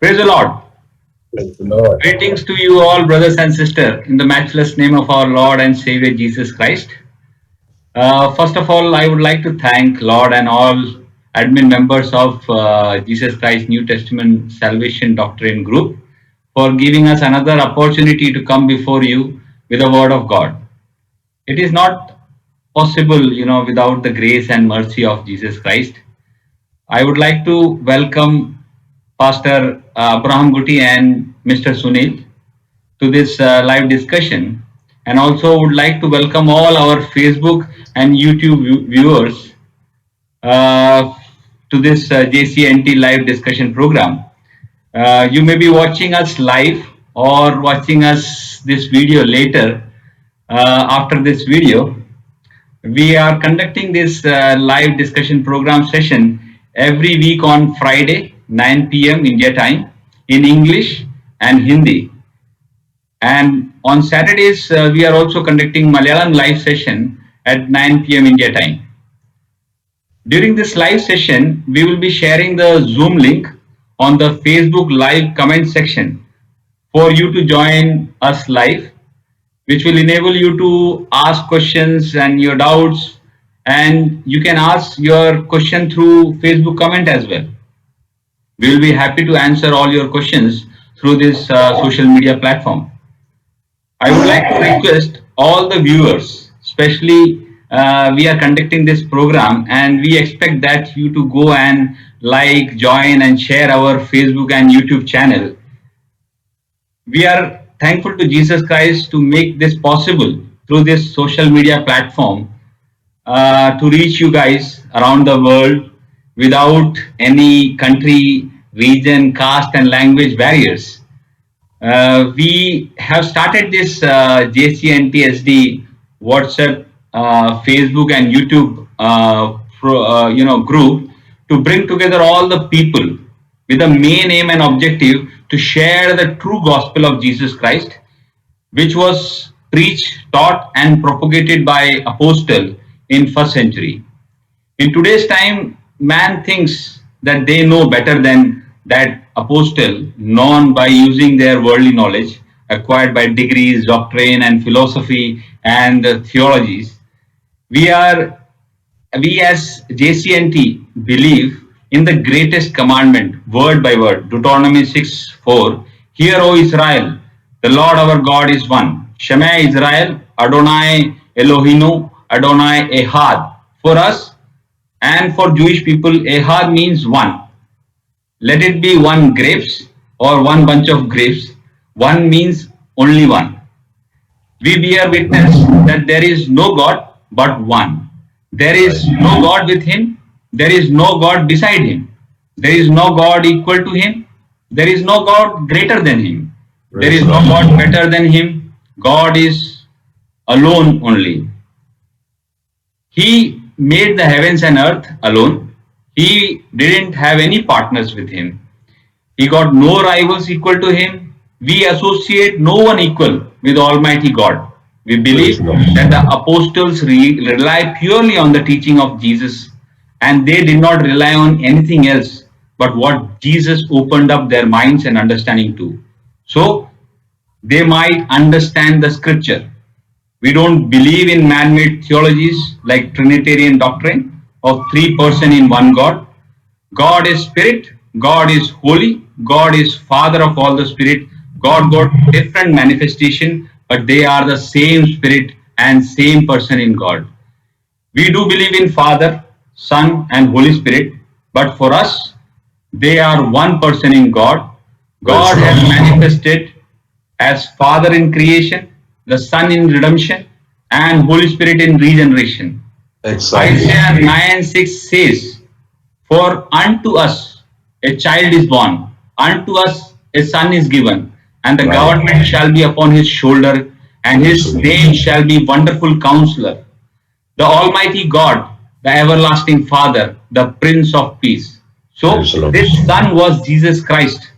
Praise the Lord. Praise the Lord. Greetings to you all, brothers and sisters, in the matchless name of our Lord and Savior Jesus Christ. First of all, I would like to thank Lord and all admin members of Jesus Christ New Testament Salvation Doctrine Group for giving us another opportunity to come before you with the Word of God. It is not possible, without the grace and mercy of Jesus Christ. I would like to welcome Pastor Abraham Guti and Mr. Sunil to this live discussion, and also would like to welcome all our Facebook and YouTube viewers uh, to this JCNT live discussion program. You may be watching us live or watching us this video later. After this video, we are conducting this live discussion program session every week on Friday, 9 p.m. India time, in English and Hindi. And on Saturdays, we are also conducting Malayalam live session at 9 p.m. India time. During this live session, we will be sharing the Zoom link on the Facebook live comment section for you to join us live, which will enable you to ask questions and your doubts, and you can ask your question through Facebook comment as well. We will be happy to answer all your questions through this social media platform. I would like to request all the viewers, especially we are conducting this program and we expect that you to go and like, join and share our Facebook and YouTube channel. We are thankful to Jesus Christ to make this possible through this social media platform to reach you guys around the world without any country, region, caste, and language barriers. We have started this JCNTSD WhatsApp, Facebook, and YouTube group to bring together all the people with the main aim and objective to share the true gospel of Jesus Christ, which was preached, taught, and propagated by apostle in first century. In today's time, man thinks that they know better than that apostle, known by using their worldly knowledge acquired by degrees, doctrine, and philosophy and theologies. We are we as JCNT believe in the greatest commandment, word by word, Deuteronomy 6:4. Hear, O Israel, the Lord our God is one. Shema Israel, Adonai Elohinu, Adonai Ehad. For us and for Jewish people, Ehad means one. Let it be one grapes or one bunch of grapes. One means only one. We bear witness that there is no God but one. There Right. is no God with him. There is no God beside him. There is no God equal to him. There is no God greater than him. There Praise is the no Lord. God better than him. God is alone only. He made the heavens and earth alone. He didn't have any partners with him. He got no rivals equal to him. We associate no one equal with Almighty God. We Praise believe the Lord. that the apostles rely purely on the teaching of Jesus, and they did not rely on anything else but what Jesus opened up their minds and understanding to. So they might understand the scripture. We don't believe in man made theologies like Trinitarian doctrine of three persons in one God. God is spirit, God is holy, God is father of all the spirit. God got different manifestation, but they are the same spirit and same person in God. We do believe in Father, Son, and Holy Spirit, but for us, they are one person in God. Praise God the has Lord. manifested as Father in creation, the Son in redemption, and Holy Spirit in regeneration. Exactly. Isaiah 9:6 says, for unto us a child is born, unto us a son is given, and the Right. government shall be upon his shoulder, and Praise the his Lord. name shall be Wonderful Counselor, the Almighty God, the Everlasting Father, the Prince of Peace. Praise So, the Lord. this Son was Jesus Christ,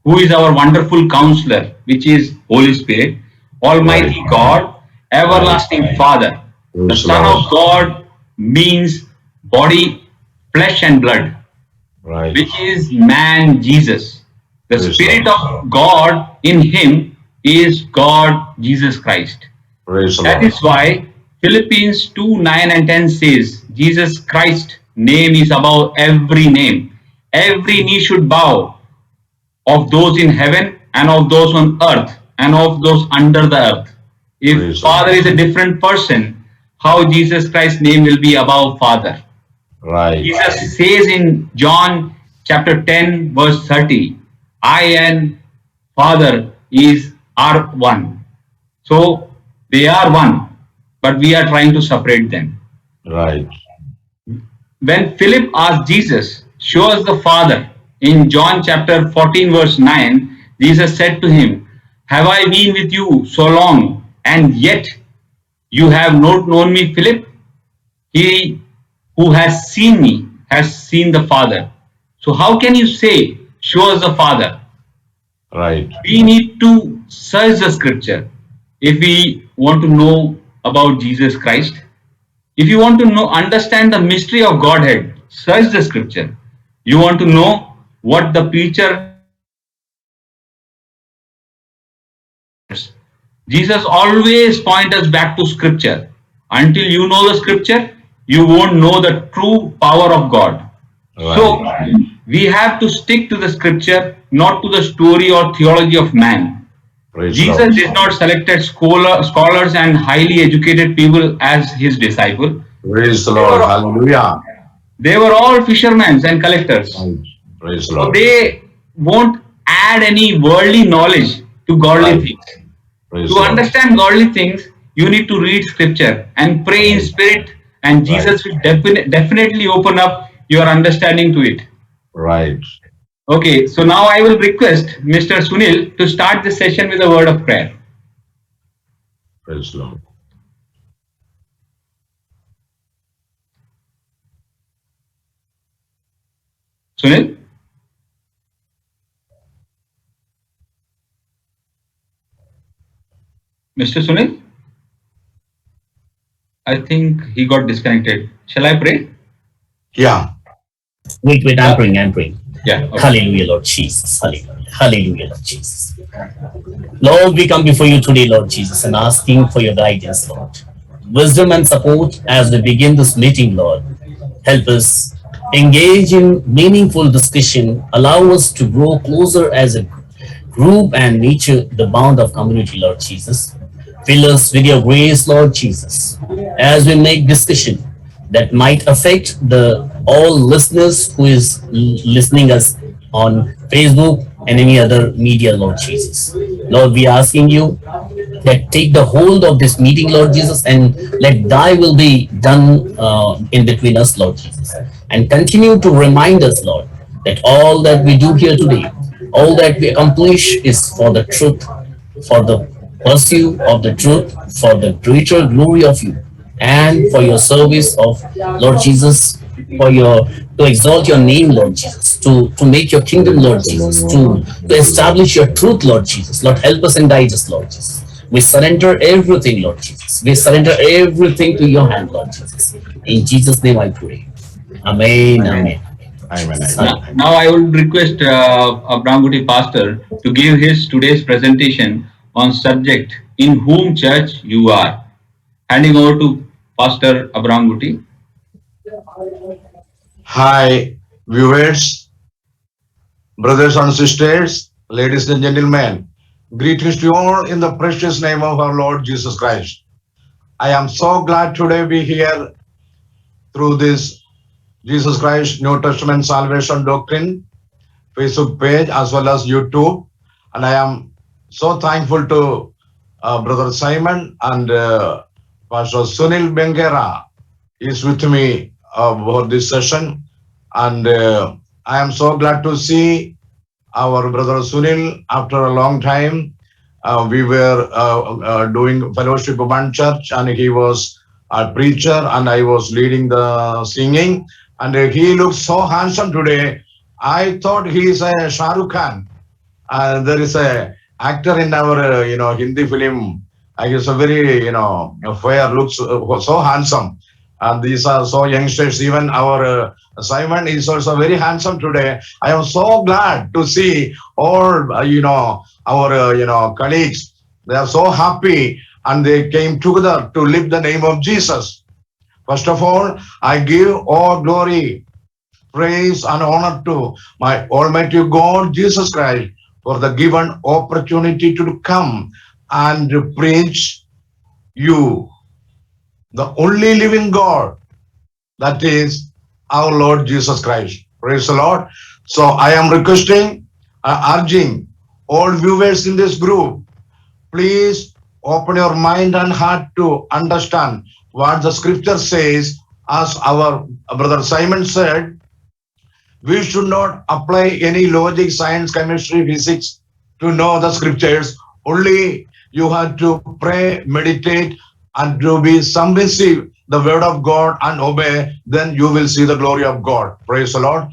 who is our Wonderful Counselor, which is Holy Spirit, Right. Almighty God, Right. Everlasting Father. The Praise the Son Lord. of God means body, flesh, and blood, Right. which is man Jesus. The Praise Spirit Lord. of God in him is God Jesus Christ. Praise the That Lord. is why Philippians 2 9 and 10 says, Jesus Christ name is above every name. Every knee should bow, of those in heaven and of those on earth and of those under the earth. If Praise the Father Lord. is a different person, how Jesus Christ's name will be above Father? Right. Jesus says in John chapter 10, verse 30, I and Father are one. So they are one, but we are trying to separate them. Right. When Philip asked Jesus, show us the Father, in John chapter 14, verse 9, Jesus said to him, have I been with you so long, and yet you have not known me, Philip? He who has seen me has seen the Father. So how can you say, show us the Father? Right. We need to search the scripture if we want to know about Jesus Christ. If you want to understand the mystery of Godhead, search the scripture. You want to know what the preacher Jesus always points us back to scripture. Until you know the scripture, you won't know the true power of God. So Right. we have to stick to the scripture, not to the story or theology of man. Praise the Jesus Lord. did not select scholars and highly educated people as his disciple. Praise the They Lord. were, Hallelujah. they were all fishermen and collectors. Right. Praise the So Lord. they won't add any worldly knowledge to godly Right. things. Praise To the Lord. understand godly things, you need to read scripture and pray in Right. spirit, and Right. Jesus will definitely open up your understanding to it. Right. Okay, so now I will request Mr. Sunil to start the session with a word of prayer. Praise the Lord. Sunil? Mr. Sunil? I think he got disconnected. Shall I pray? Yeah. Wait, Uh, I'm praying. yeah, okay. Hallelujah, Lord Jesus. Hallelujah. Hallelujah, Lord Jesus. Lord, we come before you today, Lord Jesus, and asking for your guidance, Lord. Wisdom and support as we begin this meeting, Lord. Help us engage in meaningful discussion, allow us to grow closer as a group and nurture the bond of community, Lord Jesus. Fill us with your grace, Lord Jesus, as we make discussion that might affect the all listeners who is listening us on Facebook and any other media, Lord Jesus. Lord, we are asking you that take the hold of this meeting, Lord Jesus, and let thy will be done in between us, Lord Jesus. And continue to remind us, Lord, that all that we do here today, all that we accomplish is for the truth, for the pursuit of the truth, for the greater glory of you, and for your service of Lord Jesus, for your to exalt your name, Lord Jesus, to make your kingdom, Lord Praise the Jesus, Lord. to Thank you, Lord. establish your truth, Lord Jesus. Lord, help us and guide us, Lord Jesus. We surrender everything, Lord Jesus. We surrender everything to your hand, Lord Jesus. In Jesus' name I pray. Amen. Amen. Amen. Amen. Jesus. Amen. Now I would request Abramguti Pastor to give his today's presentation on subject in whom church you are. Handing over to Pastor Abramguti. Hi, viewers, brothers and sisters, ladies and gentlemen. Greetings to you all in the precious name of our Lord Jesus Christ. I am so glad today be here through this Jesus Christ New Testament Salvation Doctrine Facebook page as well as YouTube. And I am so thankful to Brother Simon and Pastor Sunil Bengera is with me for this session. And I am so glad to see our brother Sunil after a long time. We were doing fellowship of one church, and he was a preacher, and I was leading the singing. And he looks so handsome today. I thought he is a Shah Rukh Khan. There is a actor in our Hindi film. He is a very fair, looks so handsome. And these are so youngsters. Even our Simon is also very handsome today. I am so glad to see all our colleagues. They are so happy and they came together to lift the name of Jesus. First of all, I give all glory, praise and honor to my Almighty God, Jesus Christ, for the given opportunity to come and preach you, the only living God, that is our Lord Jesus Christ. Praise the Lord. So I am requesting, urging all viewers in this group, please open your mind and heart to understand what the scripture says. As our brother Simon said, we should not apply any logic, science, chemistry, physics to know the scriptures. Only you have to pray, meditate, and to be submissive the word of God and obey, then you will see the glory of God. Praise the Lord.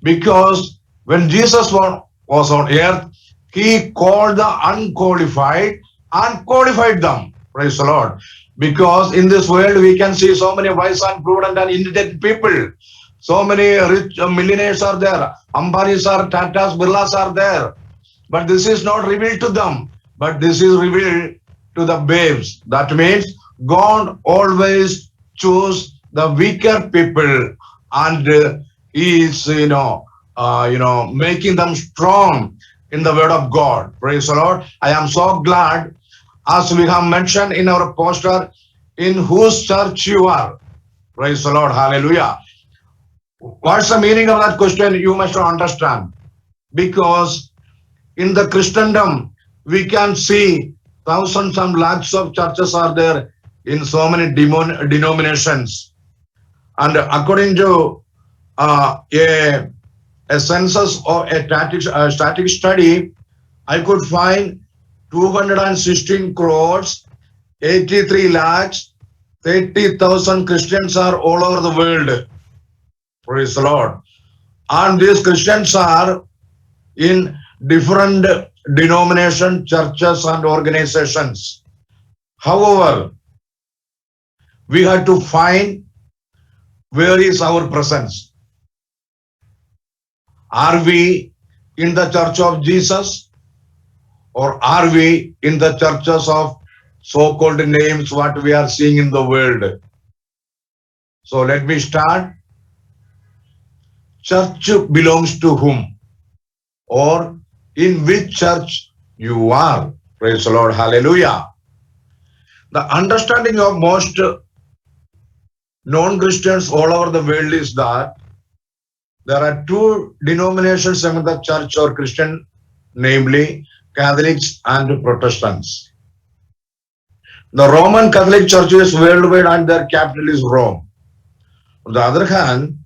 Because when Jesus was on earth, he called the unqualified and qualified them. Praise the Lord. Because in this world we can see so many wise and prudent and intelligent people. So many rich millionaires are there. Ambanis are, Tatas, Birlas are there. But this is not revealed to them. But this is revealed to the babes. That means God always choose the weaker people, and He is, making them strong in the word of God. Praise the Lord. I am so glad, as we have mentioned in our poster, in whose church you are. Praise the Lord. Hallelujah. What's the meaning of that question? You must understand. Because in the Christendom, we can see thousands and lakhs of churches are there in so many denominations. And according to a census or a static study, I could find 216 crores, 83 lakhs, 30,000 Christians are all over the world. Praise the Lord. And these Christians are in different denomination, churches and organizations. However, we have to find where is our presence. Are we in the church of Jesus, or are we in the churches of so-called names what we are seeing in the world? So let me start. Church belongs to whom? Or in which church you are? Praise the Lord. Hallelujah. The understanding of most non-Christians all over the world is that there are two denominations among the church or Christian, namely Catholics and Protestants. The Roman Catholic Church is worldwide and their capital is Rome. On the other hand,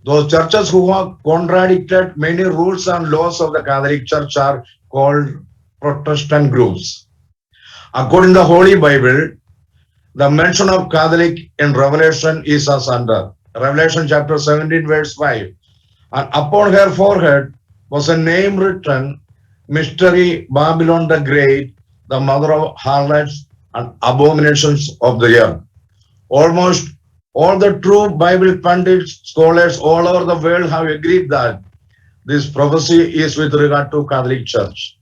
those churches who have contradicted many rules and laws of the Catholic Church are called Protestant groups. According to the Holy Bible, the mention of Catholic in Revelation is as under. Revelation chapter 17 verse 5. And upon her forehead was a name written, Mystery Babylon the Great, the mother of harlots and abominations of the earth. Almost all the true Bible pundits, scholars all over the world have agreed that this prophecy is with regard to Catholic Church.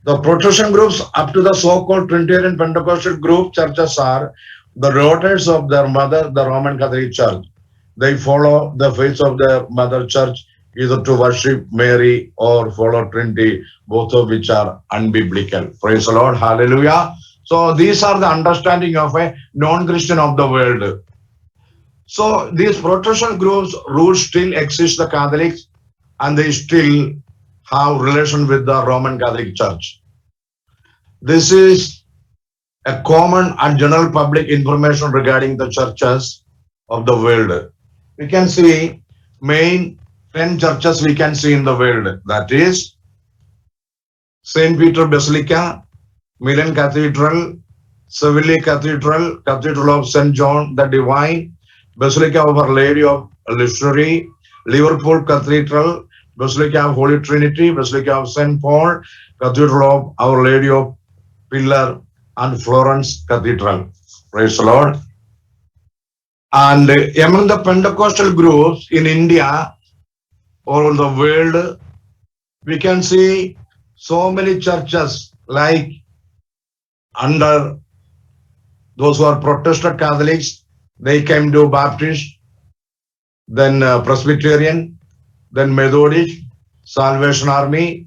The Protestant groups up to the so-called Trinitarian Pentecostal group churches are the daughters of their mother, the Roman Catholic Church. They follow the faith of their mother church either to worship Mary or follow Trinity, both of which are unbiblical. Praise the Lord. Hallelujah. So these are the understanding of a non-Christian of the world. So these Protestant groups roots still exist, the Catholics, and they still have relation with the Roman Catholic Church. This is a common and general public information regarding the churches of the world. We can see main 10 churches we can see in the world. That is St. Peter Basilica, Milan Cathedral, Seville Cathedral, Cathedral of St. John the Divine, Basilica of Our Lady of Literary, Liverpool Cathedral, Basilica of Holy Trinity, Basilica of St. Paul, Cathedral of Our Lady of Pillar, and Florence Cathedral. Praise the Lord. And among the Pentecostal groups in India or in the world, we can see so many churches like under those who are Protestant Catholics, they came to Baptist, then Presbyterian, then Methodist, Salvation Army.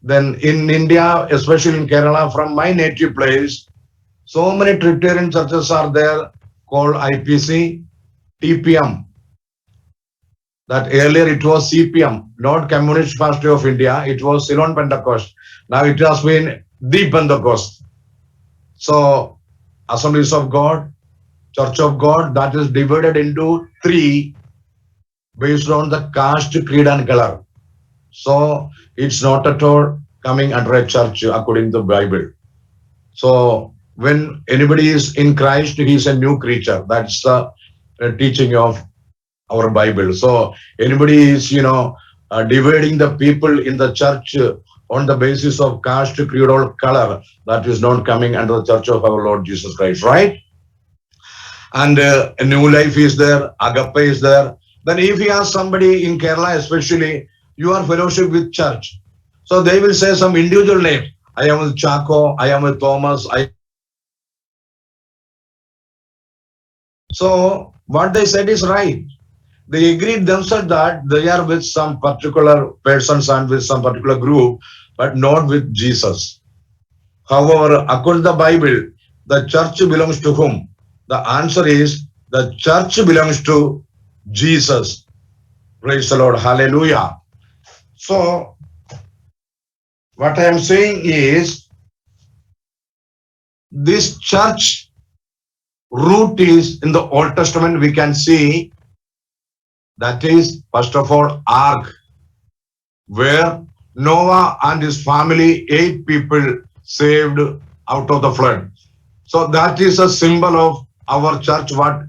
Then in India, especially in Kerala, from my native place, so many Trinitarian churches are there called IPC, TPM. That earlier it was CPM, not Communist Party of India. It was Ceylon Pentecost. Now it has been the Pentecost. So Assemblies of God, Church of God, that is divided into three based on the caste, creed, and color. So it's not at all coming under a church according to the Bible. So when anybody is in Christ, he is a new creature. That's the teaching of our Bible. So anybody is, dividing the people in the church on the basis of caste, creed, or color, that is not coming under the church of our Lord Jesus Christ, right? And a new life is there, agape is there. Then if you ask somebody in Kerala especially, you are fellowship with church. So they will say some individual names. I am with Chaco, I am with Thomas. So what they said is right. They agreed themselves that they are with some particular persons and with some particular group, but not with Jesus. However, according to the Bible, the church belongs to whom? The answer is the church belongs to Jesus. Praise the Lord. Hallelujah. So, what I am saying is, this church root is in the Old Testament, we can see that is, first of all, ark, where Noah and his family, 8 people saved out of the flood. So that is a symbol of our church, what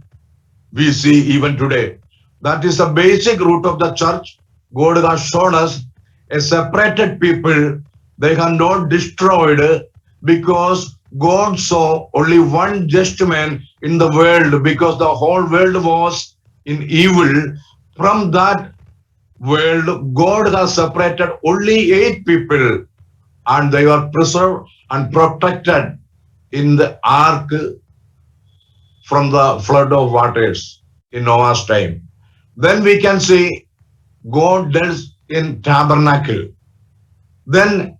we see even today. That is the basic root of the church. God has shown us a separated people. They are not destroyed because God saw only one just man in the world, because the whole world was in evil. From that world, God has separated only 8 people, and they were preserved and protected in the ark from the flood of waters in Noah's time. Then we can see God dwells in tabernacle. Then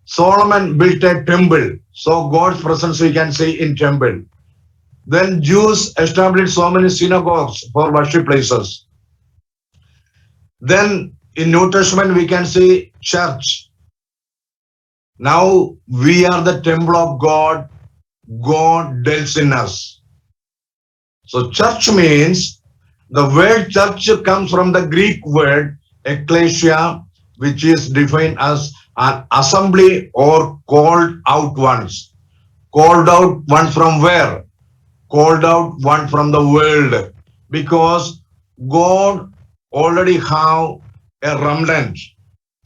Solomon built a temple. So God's presence we can see in temple. Then Jews established so many synagogues for worship places. Then in New Testament we can see church. Now we are the temple of God. God dwells in us. So church means, the word church comes from the Greek word ecclesia, which is defined as an assembly or called out ones. Called out ones from where? Called out one from the world. Because God already have a remnant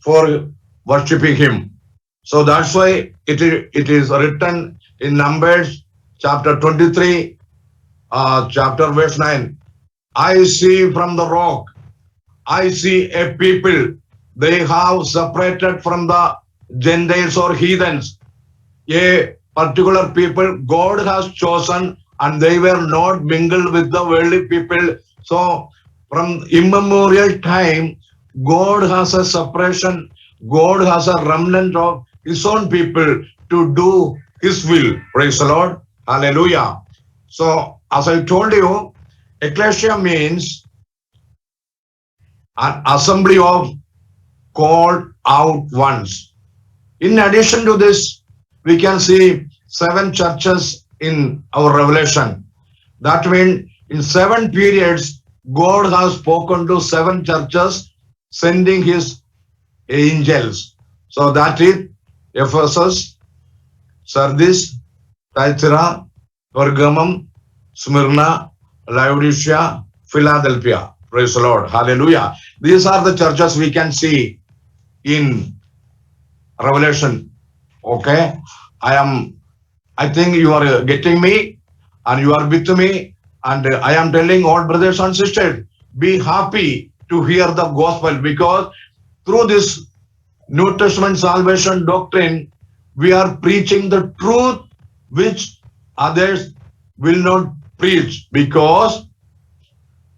for worshipping him. So that's why it is written in Numbers chapter 23, chapter verse 9. I see from the rock, I see a people, they have separated from the Gentiles or heathens. A particular people God has chosen, and they were not mingled with the worldly people. So from immemorial time, God has a separation. God has a remnant of his own people to do his will. Praise the Lord. Hallelujah. So as I told you, ecclesia means an assembly of called out ones. In addition to this, we can see 7 churches in our Revelation. That means in 7 periods, God has spoken to 7 churches, sending his angels. So that is Ephesus, Sardis, Thyatira, Pergamum, Smyrna, Laodicea, Philadelphia. Praise the Lord. Hallelujah. These are the churches we can see in Revelation. Okay. I think you are getting me and you are with me. And I am telling all brothers and sisters, be happy to hear the gospel, because through this New Testament salvation doctrine, we are preaching the truth which others will not preach, because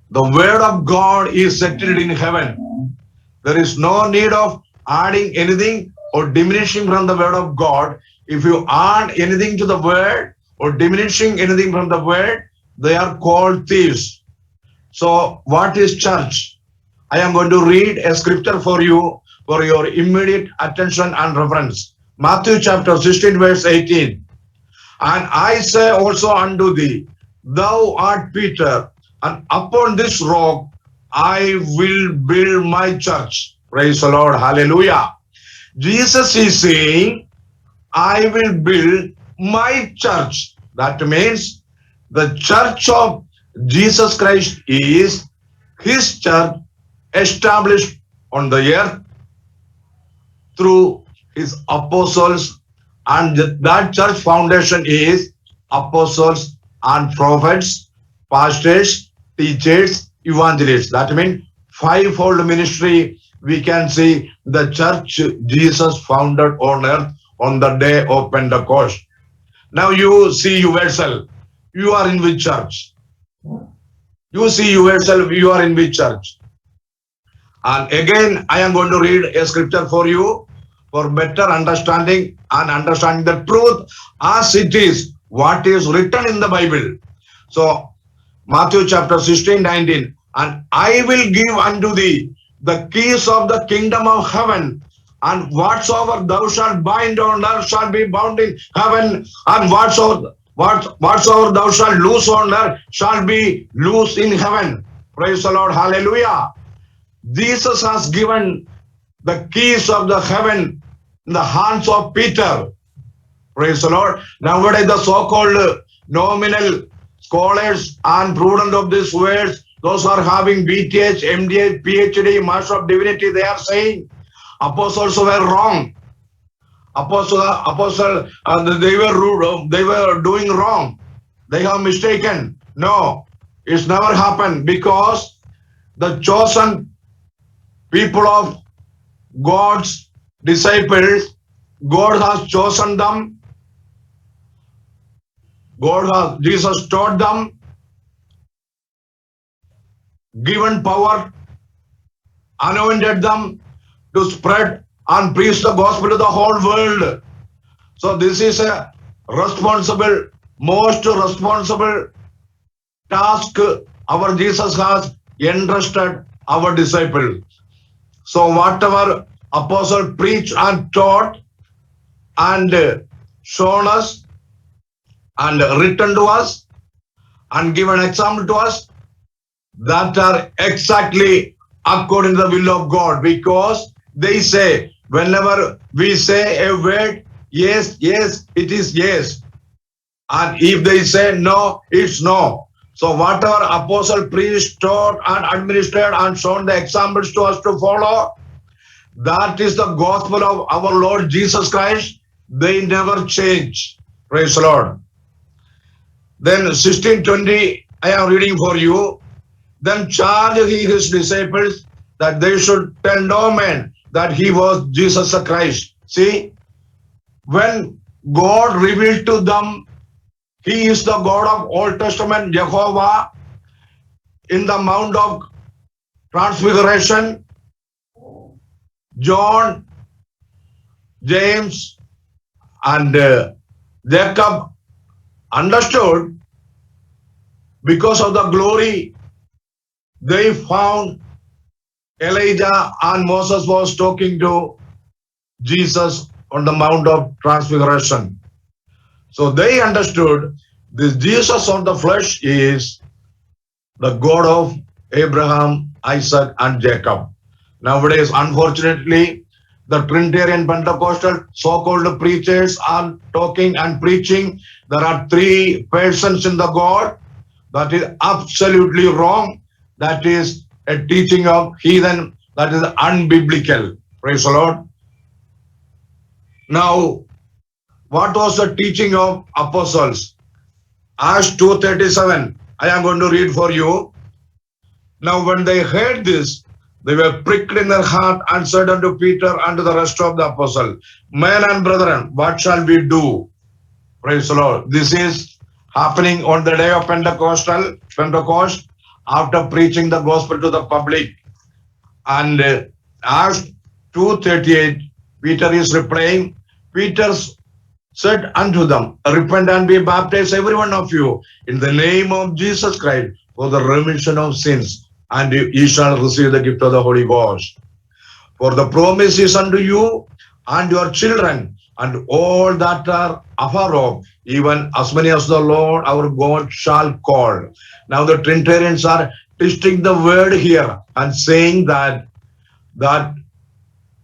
the word of God is settled in heaven. There is no need of adding anything or diminishing from the word of God. If you add anything to the word or diminishing anything from the word, they are called thieves. So what is church? I am going to read a scripture for you for your immediate attention and reference. Matthew chapter 16 verse 18. And I say also unto thee, thou art Peter, and upon this rock I will build my church. Praise the Lord. Hallelujah. Jesus is saying, I will build my church. That means the church of Jesus Christ is his church established on the earth through his apostles, and that church foundation is apostles and prophets, pastors, teachers, evangelists. That means fivefold ministry. We can see the church Jesus founded on earth on the day of Pentecost. Now you see yourself, you are in which church? You see yourself, you are in which church? And again, I am going to read a scripture for you for better understanding and understanding the truth as it is, what is written in the Bible. So, Matthew chapter 16, 19. And I will give unto thee the keys of the kingdom of heaven, and whatsoever thou shalt bind on earth shall be bound in heaven, and whatsoever thou shalt loose on earth shall be loose in heaven. Praise the Lord. Hallelujah. Jesus has given the keys of the heaven in the hands of Peter. Praise the Lord. Nowadays, the so-called nominal scholars and prudent of these words, those are having BTH, MDH, PhD, Master of Divinity, they are saying apostles were wrong. They were rude, they were doing wrong. They have mistaken. No, it's never happened, because the chosen people of God's disciples, God has chosen them. Jesus taught them, given power, anointed them to spread and preach the gospel to the whole world. So this is a responsible, most responsible task our Jesus has entrusted our disciples. So whatever apostle preached and taught and shown us and written to us and given example to us, that are exactly according to the will of God, because they say, whenever we say a word, yes, yes, it is yes. And if they say no, it's no. So whatever apostle preached, taught and administered and shown the examples to us to follow, that is the gospel of our Lord Jesus Christ. They never change. Praise the Lord. Then 16:20, I am reading for you. Then charged he his disciples that they should tell no man that he was Jesus Christ. See, when God revealed to them, he is the God of Old Testament, Jehovah, in the Mount of Transfiguration. John, James, and Jacob understood, because of the glory they found. Elijah and Moses was talking to Jesus on the Mount of Transfiguration. So they understood this Jesus of the flesh is the God of Abraham, Isaac, and Jacob. Nowadays, unfortunately, the Trinitarian Pentecostal so-called preachers are talking and preaching there are three persons in the God. That is absolutely wrong. That is a teaching of heathen. That is unbiblical. Praise the Lord. Now, what was the teaching of apostles? Acts 2:37. I am going to read for you. Now when they heard this, they were pricked in their heart and said unto Peter and to the rest of the apostles, Men and brethren, what shall we do? Praise the Lord. This is happening on the day of Pentecost, after preaching the gospel to the public. And Acts 2:38, Peter is replying. Peter said unto them, Repent and be baptized, every one of you, in the name of Jesus Christ, for the remission of sins, and ye shall receive the gift of the Holy Ghost. For the promise is unto you and your children, and all that are afar off, even as many as the Lord our God shall call. Now the Trinitarians are twisting the word here and saying that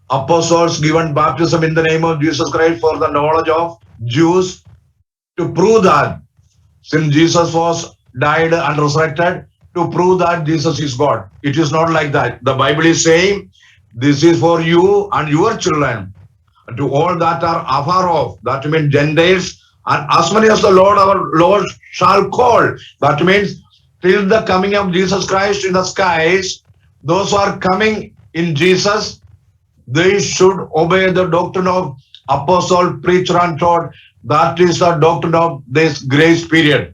apostles given baptism in the name of Jesus Christ for the knowledge of Jews, to prove that since Jesus was died and resurrected, to prove that Jesus is God. It is not like that. The Bible is saying this is for you and your children, and to all that are afar off, that means Gentiles, and as many as the Lord our Lord shall call. That means till the coming of Jesus Christ in the skies, those who are coming in Jesus, they should obey the doctrine of apostle, preacher, and taught. That is the doctrine of this grace period.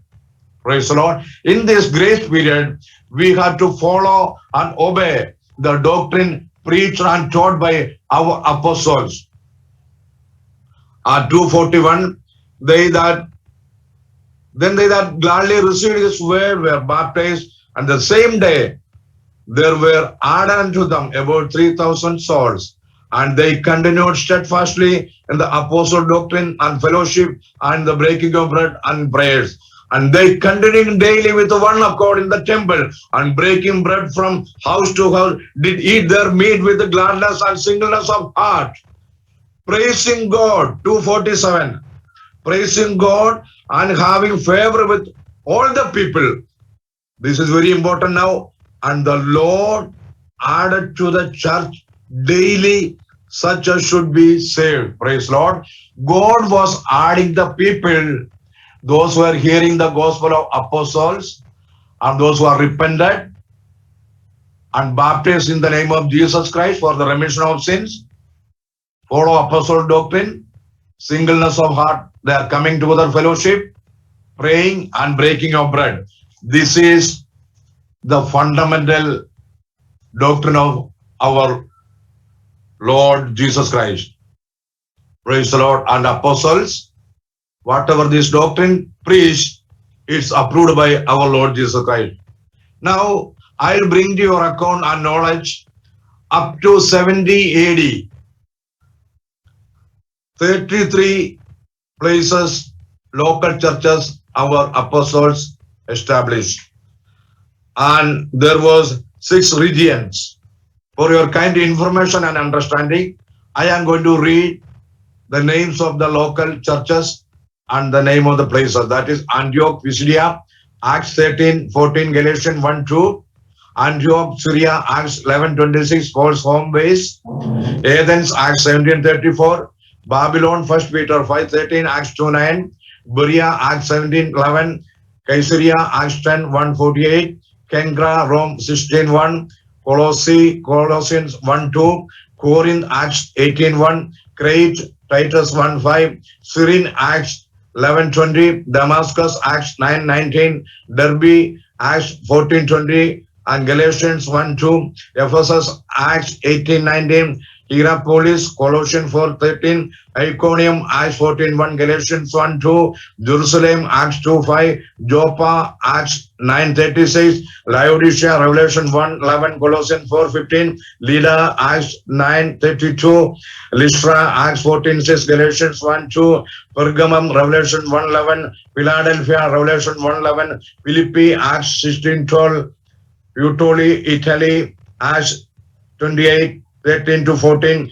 Praise the Lord. In this grace period, we have to follow and obey the doctrine preached and taught by our apostles. 2:41, they that gladly received his word were baptized, and the same day there were added unto them about 3,000 souls. And they continued steadfastly in the apostle doctrine and fellowship and the breaking of bread and prayers. And they continuing daily with one accord in the temple, and breaking bread from house to house, did eat their meat with gladness and singleness of heart, praising God. 2:47, praising God and having favor with all the people. This is very important now. And the Lord added to the church daily such as should be saved. Praise Lord. God was adding the people, those who are hearing the gospel of apostles, and those who are repented and baptized in the name of Jesus Christ for the remission of sins, follow apostle doctrine, singleness of heart, they are coming together fellowship, praying and breaking of bread. This is the fundamental doctrine of our Lord Jesus Christ. Praise the Lord. And apostles, whatever this doctrine preached, it's approved by our Lord Jesus Christ. Now, I'll bring to your account and knowledge up to 70 AD. 33 places, local churches, our apostles established. And there was 6 regions. For your kind information and understanding, I am going to read the names of the local churches and the name of the places. That is Antioch, Pisidia, Acts 13:14, Galatians 1:2, Antioch, Syria, Acts 11:26, Paul's home base, Athens, Acts 17:34, Babylon, 1 Peter 5:13, Acts 2:9, Berea, Acts 17:11, Caesarea, Acts 10:148, Kenkra, Rome 16:1, Colossians 1:2, Corinth, Acts 18:1, Crete, Titus 1:5, Cyrene, Acts 11:20, Damascus, Acts 9:19, Derbe, Acts 14:20, and Galatians 1:2, Ephesus, Acts 18:19, Hierapolis, Colossians 4:13, Iconium, Acts 14:1, Galatians 1:2, Jerusalem, Acts 2:5, Joppa, Acts 9:36, Laodicea, Revelation 1:11, Colossians 4:15, Lydda, Acts 9:32, Lystra, Acts 14:6, Galatians 1:2, Pergamum, Revelation 1:11, Philadelphia, Revelation 1:11, Philippi, Acts 16:12, Puteoli, Italy, Acts 28:13-14,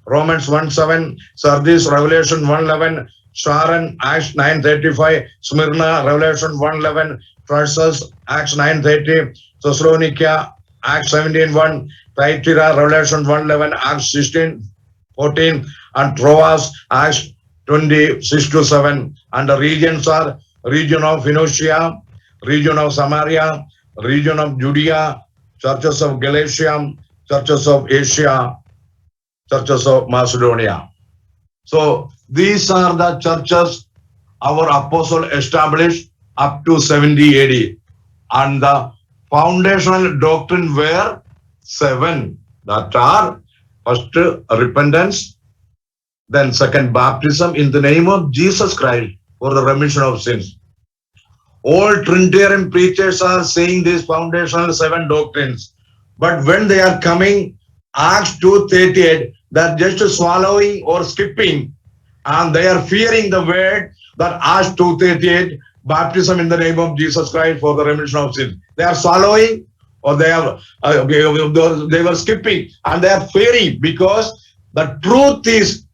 Romans 1:7, Sardis, Revelation 1:11, Sharon, Acts 9:35, Smyrna, Revelation 1:11, Tarsus, Acts 9:30, Thessalonica, Acts 17:1, Thyatira, Revelation 1:11, Acts 16:14, and Troas, Acts 26-7. And the regions are region of Phoenicia, region of Samaria, region of Judea, churches of Galatia, churches of Asia, churches of Macedonia. So these are the churches our apostle established up to 70 AD. And the foundational doctrine were 7 that are first repentance, then second baptism in the name of Jesus Christ for the remission of sins. All Trinitarian preachers are saying these foundational 7 doctrines. But when they are coming, Acts 2:38, they're just swallowing or skipping, and they are fearing the word that Acts 2:38, baptism in the name of Jesus Christ for the remission of sins. They are swallowing or they were skipping, and they are fearing because the truth is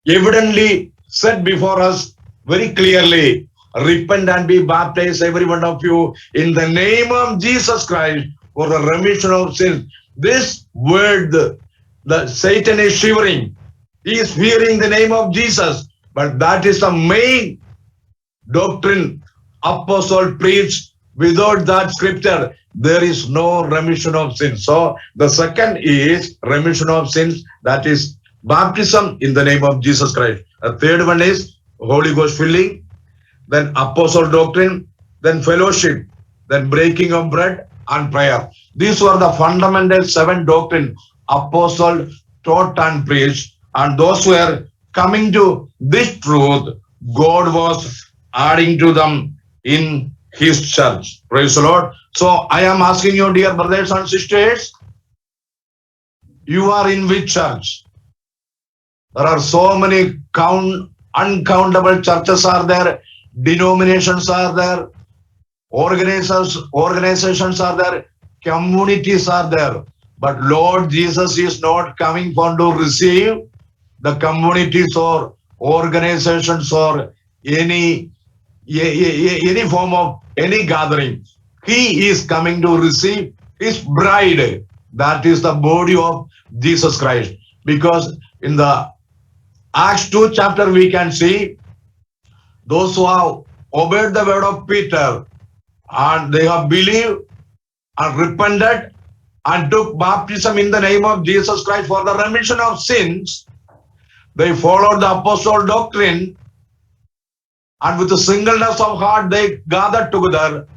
evidently set before us very clearly. Repent and be baptized, every one of you, in the name of Jesus Christ for the remission of sins. This word, the Satan is shivering. He is fearing the name of Jesus. But that is the main doctrine apostle preached. Without that scripture, there is no remission of sins. So the second is remission of sins, that is baptism in the name of Jesus Christ. The third one is Holy Ghost filling, then apostle doctrine, then fellowship, then breaking of bread and prayer. These were the fundamental 7 doctrine apostle taught and preached, and those were coming to this truth, God was adding to them in his church. Praise the Lord. So I am asking you, dear brothers and sisters, you are in which church? There are so many uncountable churches are there, denominations are there, organizations are there, communities are there. But Lord Jesus is not coming for to receive the communities or organizations or any form of any gathering. He is coming to receive his bride. That is the body of Jesus Christ. Because in the Acts 2 chapter we can see those who have obeyed the word of Peter and they have believed and repented and took baptism in the name of Jesus Christ for the remission of sins. They followed the apostle doctrine, and with a singleness of heart they gathered together,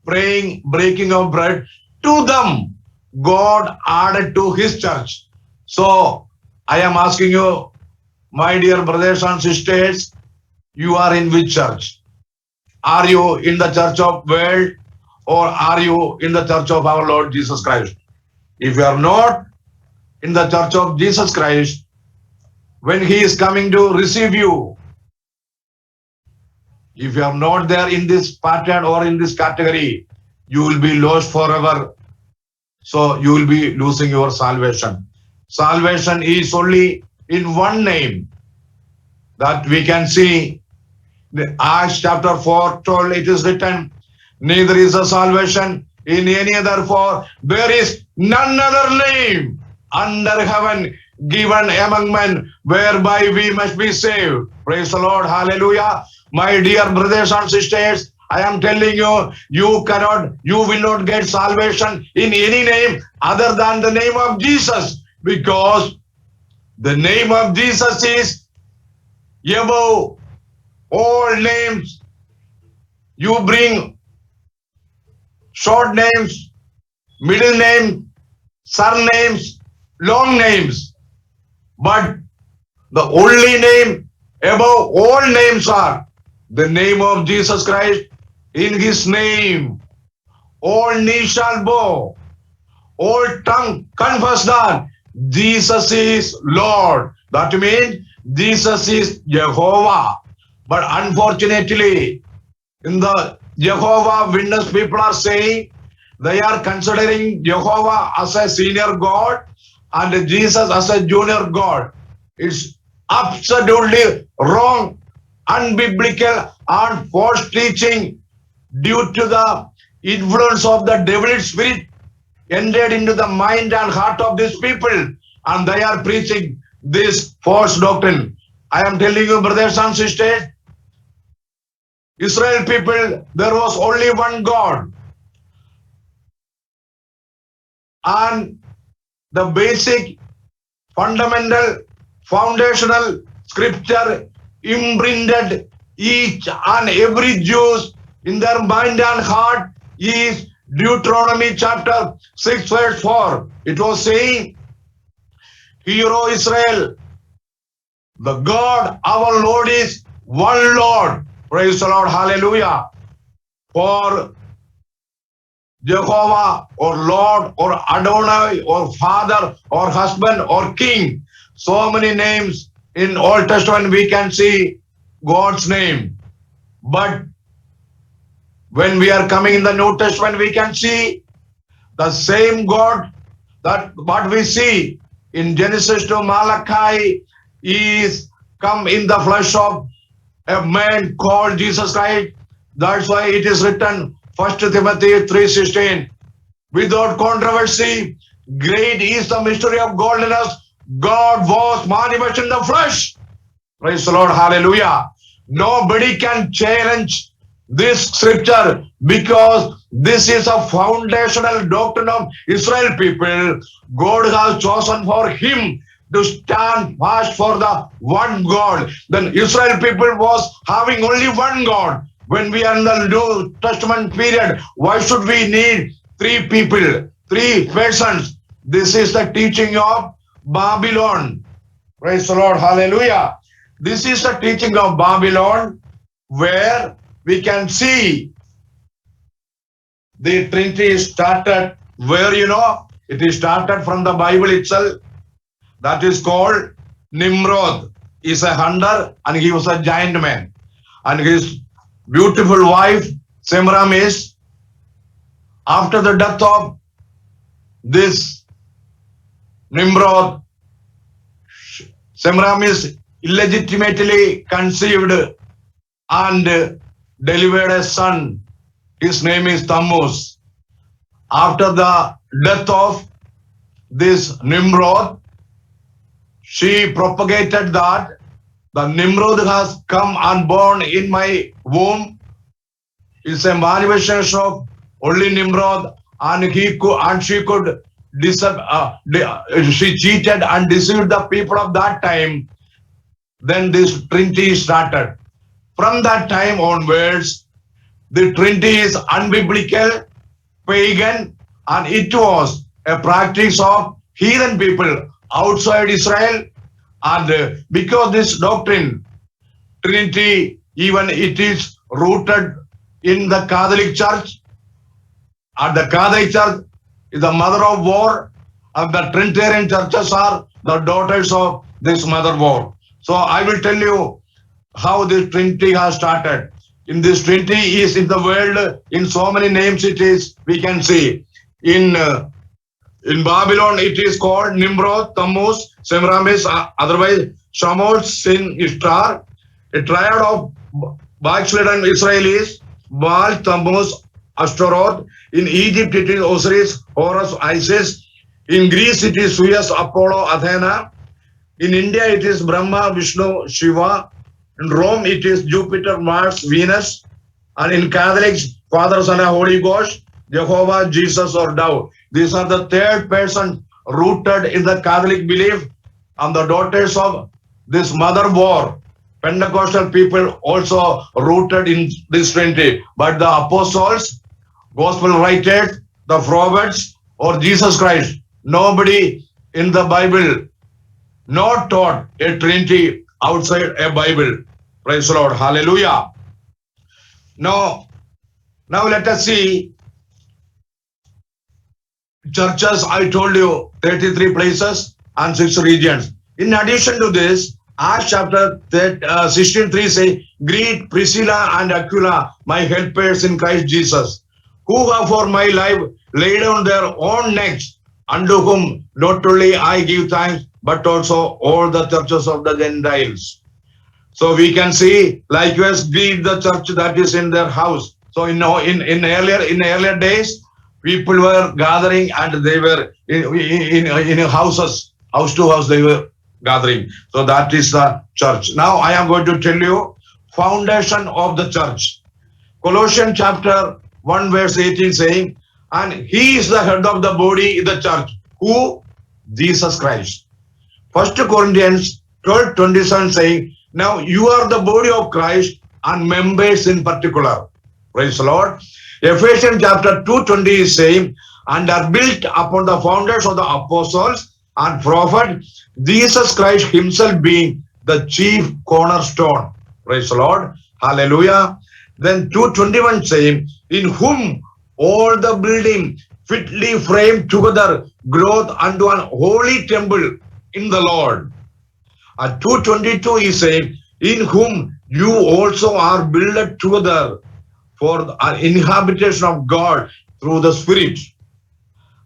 praying, breaking of bread. To them, God added to his church. So I am asking you, my dear brothers and sisters, you are in which church? Are you in the church of world, or are you in the church of our Lord Jesus Christ? If you are not in the church of Jesus Christ, when he is coming to receive you, if you are not there in this pattern or in this category, you will be lost forever. So you will be losing your salvation. Salvation is only in one name that we can see. The Acts chapter 4 told, it is written, neither is a salvation in any other, for there is none other name under heaven given among men whereby we must be saved. Praise the Lord. Hallelujah. My dear brothers and sisters, I am telling you, you will not get salvation in any name other than the name of Jesus, because the name of Jesus is above all names. You bring short names, middle names, surnames, long names, but the only name above all names are the name of Jesus Christ. In his name, all knee shall bow, all tongue confess that Jesus is Lord. That means Jesus is Jehovah. But unfortunately, in the Jehovah Witness, people are saying they are considering Jehovah as a senior God and Jesus as a junior God. It's absolutely wrong, unbiblical, and false teaching due to the influence of the devilish spirit entered into the mind and heart of these people, and they are preaching this false doctrine. I am telling you, brothers and sisters, Israel people, there was only one God. And the basic, fundamental, foundational scripture imprinted each and every Jews in their mind and heart is Deuteronomy chapter 6 verse 4. It was saying, Hear, O Israel, the God, our Lord is one Lord. Praise the Lord. Hallelujah. For Jehovah or Lord or Adonai or Father or husband or King. So many names in Old Testament we can see God's name. But when we are coming in the New Testament, we can see the same God that what we see in Genesis to Malachi is come in the flesh of a man called Jesus Christ. That's why it is written 1 Timothy 3:16. Without controversy, great is the mystery of godliness. God was manifest in the flesh. Praise the Lord. Hallelujah. Nobody can challenge this scripture because this is a foundational doctrine of Israel people. God has chosen for him to stand fast for the one God. Then Israel people was having only one God. When we are in the New Testament period, why should we need three people, three persons? This is the teaching of Babylon. Praise the Lord. Hallelujah. This is the teaching of Babylon where we can see the Trinity started where, it is started from the Bible itself. That is called Nimrod. He is a hunter and he was a giant man. And his beautiful wife, Semiramis, after the death of this Nimrod, Semiramis illegitimately conceived and delivered a son. His name is Tammuz. After the death of this Nimrod, she propagated that the Nimrod has come and born in my womb. It's a manifestation of only Nimrod, and she could she cheated and deceived the people of that time. Then this Trinity started. From that time onwards, the Trinity is unbiblical, pagan, and it was a practice of heathen people outside Israel. And because this doctrine, Trinity, even it is rooted in the Catholic Church, and the Catholic Church is the mother of war, and the Trinitarian churches are the daughters of this mother war. So I will tell you how this Trinity has started. In this Trinity is in the world, in so many names it is, we can see. In Babylon it is called Nimrod, Tammuz, Semiramis, otherwise Shamos, Sin, Ishtar. A triad of backslidden Israelis, Baal, Tammuz, Ashtaroth. In Egypt it is Osiris, Horus, Isis. In Greece it is Zeus, Apollo, Athena. In India it is Brahma, Vishnu, Shiva. In Rome it is Jupiter, Mars, Venus. And in Catholics, Father, Son, and Holy Ghost, Jehovah, Jesus, or Tao. These are the third person rooted in the Catholic belief, and the daughters of this mother war. Pentecostal people also rooted in this Trinity. But the apostles, gospel writers, the prophets, or Jesus Christ, nobody in the Bible not taught a Trinity outside a Bible. Praise the Lord. Hallelujah. Now let us see churches. I told you 33 places and 6 regions. In addition to this, Acts chapter 16:3 say, Greet Priscilla and Aquila, my helpers in Christ Jesus, who have for my life laid down their own necks, unto whom not only I give thanks, but also all the churches of the Gentiles. So we can see, likewise, greet the church that is in their house. So in earlier days, people were gathering and they were in houses, house to house they were gathering. So that is the church. Now I am going to tell you foundation of the church. Colossians chapter 1 verse 18 saying, and he is the head of the body, the church. Who? Jesus Christ. 1 Corinthians 12:27 saying, now you are the body of Christ and members in particular. Praise the Lord. Ephesians chapter 2:20 is saying, and are built upon the founders of the apostles and prophets, Jesus Christ himself being the chief cornerstone. Praise the Lord. Hallelujah. Then 2:21 saying, in whom all the building fitly framed together growth unto an holy temple in the Lord. And 2:22 is saying, in whom you also are built together for the inhabitation of God through the Spirit.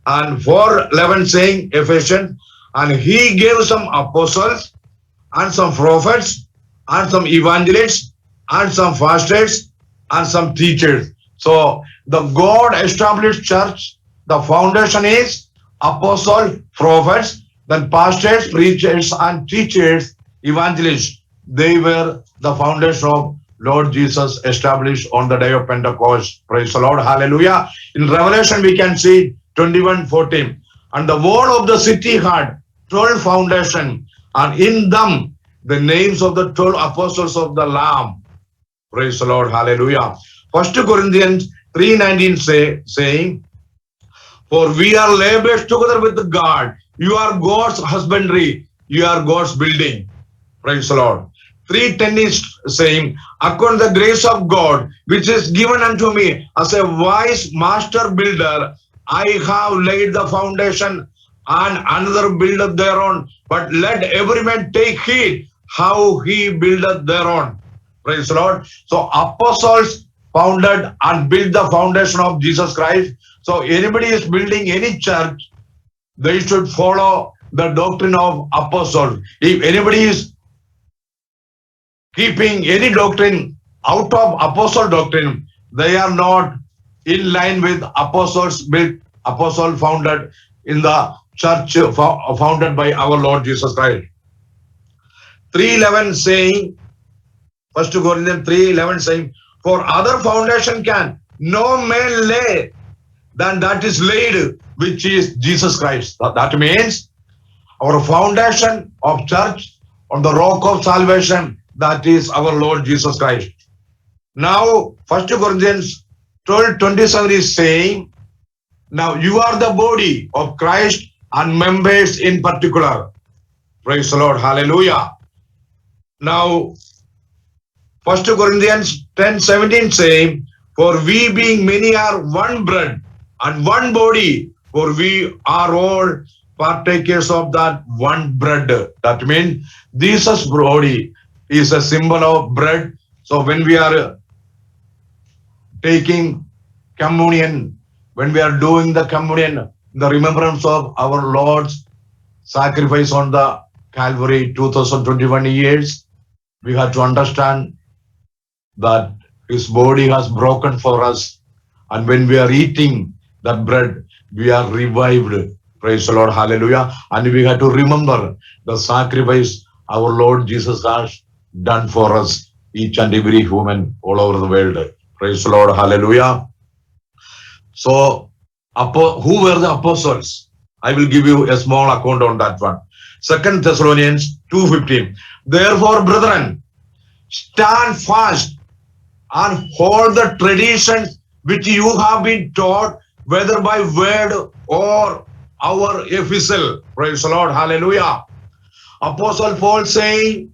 And 4:11 saying, Ephesians, and he gave some apostles and some prophets and some evangelists and some pastors and some teachers. So the God established church, the foundation is apostle, prophets, then pastors, preachers and teachers, evangelists. They were the foundation of Lord Jesus established on the day of Pentecost. Praise the Lord. Hallelujah. In Revelation we can see 21:14. And the wall of the city had 12 foundations, and in them the names of the 12 apostles of the Lamb. Praise the Lord. Hallelujah. 1 Corinthians 3:19 saying, for we are laborers together with God. You are God's husbandry. You are God's building. Praise the Lord. 3:10 is saying, according to the grace of God, which is given unto me as a wise master builder, I have laid the foundation and another buildeth thereon. But let every man take heed how he buildeth thereon. Praise the Lord. So apostles founded and built the foundation of Jesus Christ. So anybody is building any church, they should follow the doctrine of apostles. If anybody is keeping any doctrine out of apostle doctrine, they are not in line with apostles built, apostle founded in the church founded by our Lord Jesus Christ. 3:11 saying, 1 Corinthians 3:11 saying, for other foundation can no man lay than that is laid, which is Jesus Christ. That means our foundation of church on the rock of salvation, that is our Lord Jesus Christ. Now 1 Corinthians 12:27 is saying, now you are the body of Christ and members in particular. Praise the Lord. Hallelujah. Now 1 Corinthians 10:17 saying, for we being many are one bread and one body, for we are all partakers of that one bread. That means Jesus' body is a symbol of bread. So when we are taking communion, when we are doing the communion, the remembrance of our Lord's sacrifice on the Calvary 2021 years, we have to understand that his body has broken for us. And when we are eating that bread, we are revived. Praise the Lord. Hallelujah. And we have to remember the sacrifice our Lord Jesus has done for us, each and every human all over the world. Praise the Lord. Hallelujah. So, who were the apostles? I will give you a small account on that one. 2 Thessalonians 2:15. Therefore, brethren, stand fast and hold the traditions which you have been taught, whether by word or our epistle. Praise the Lord. Hallelujah. Apostle Paul saying,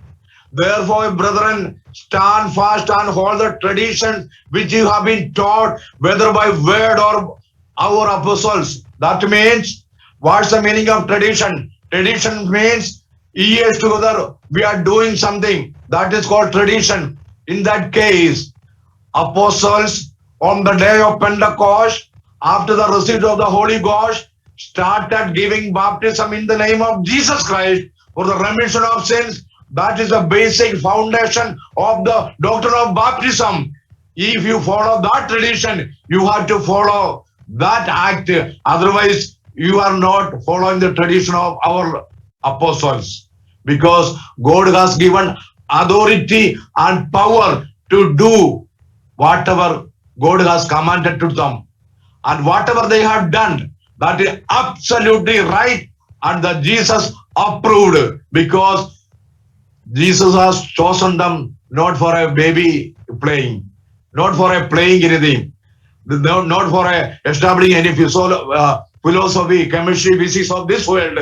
therefore, brethren, stand fast and hold the traditions which you have been taught, whether by word or our apostles. That means, what's the meaning of tradition? Tradition means years together we are doing something. That is called tradition. In that case, apostles on the day of Pentecost, after the receipt of the Holy Ghost, started giving baptism in the name of Jesus Christ for the remission of sins. That is the basic foundation of the doctrine of baptism. If you follow that tradition, you have to follow that act. Otherwise, you are not following the tradition of our apostles. Because God has given authority and power to do whatever God has commanded to them. And whatever they have done, that is absolutely right, and that Jesus approved, because Jesus has chosen them not for a baby playing, not for a playing anything, not for a establishing any philosophy, chemistry, physics of this world,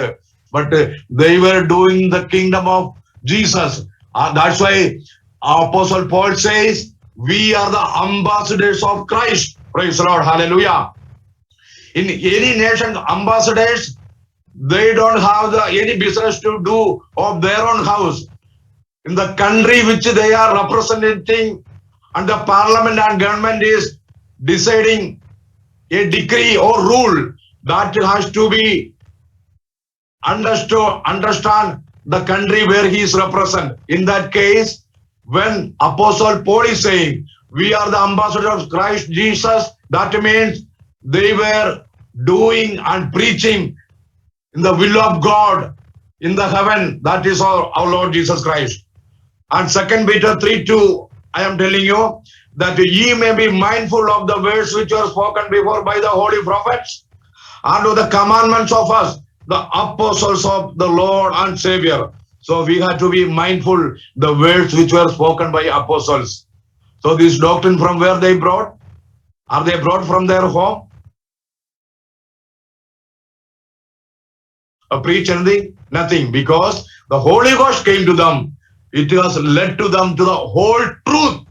but they were doing the kingdom of Jesus. That's why Apostle Paul says, we are the ambassadors of Christ. Praise the Lord. Hallelujah. In any nation, ambassadors, they don't have any business to do of their own house. In the country which they are representing, and the parliament and government is deciding a decree or rule, that has to be understand the country where he is represented. In that case, when Apostle Paul is saying, we are the ambassadors of Christ Jesus, that means they were doing and preaching in the will of God in the heaven. That is our Lord Jesus Christ. And 2 Peter 3:2, I am telling you that ye may be mindful of the words which were spoken before by the holy prophets, and of the commandments of us, the apostles of the Lord and Savior. So we have to be mindful the words which were spoken by apostles. So this doctrine, from where they brought? Are they brought from their home? Preach anything? Nothing, because the Holy Ghost came to them. It has led to them to the whole truth,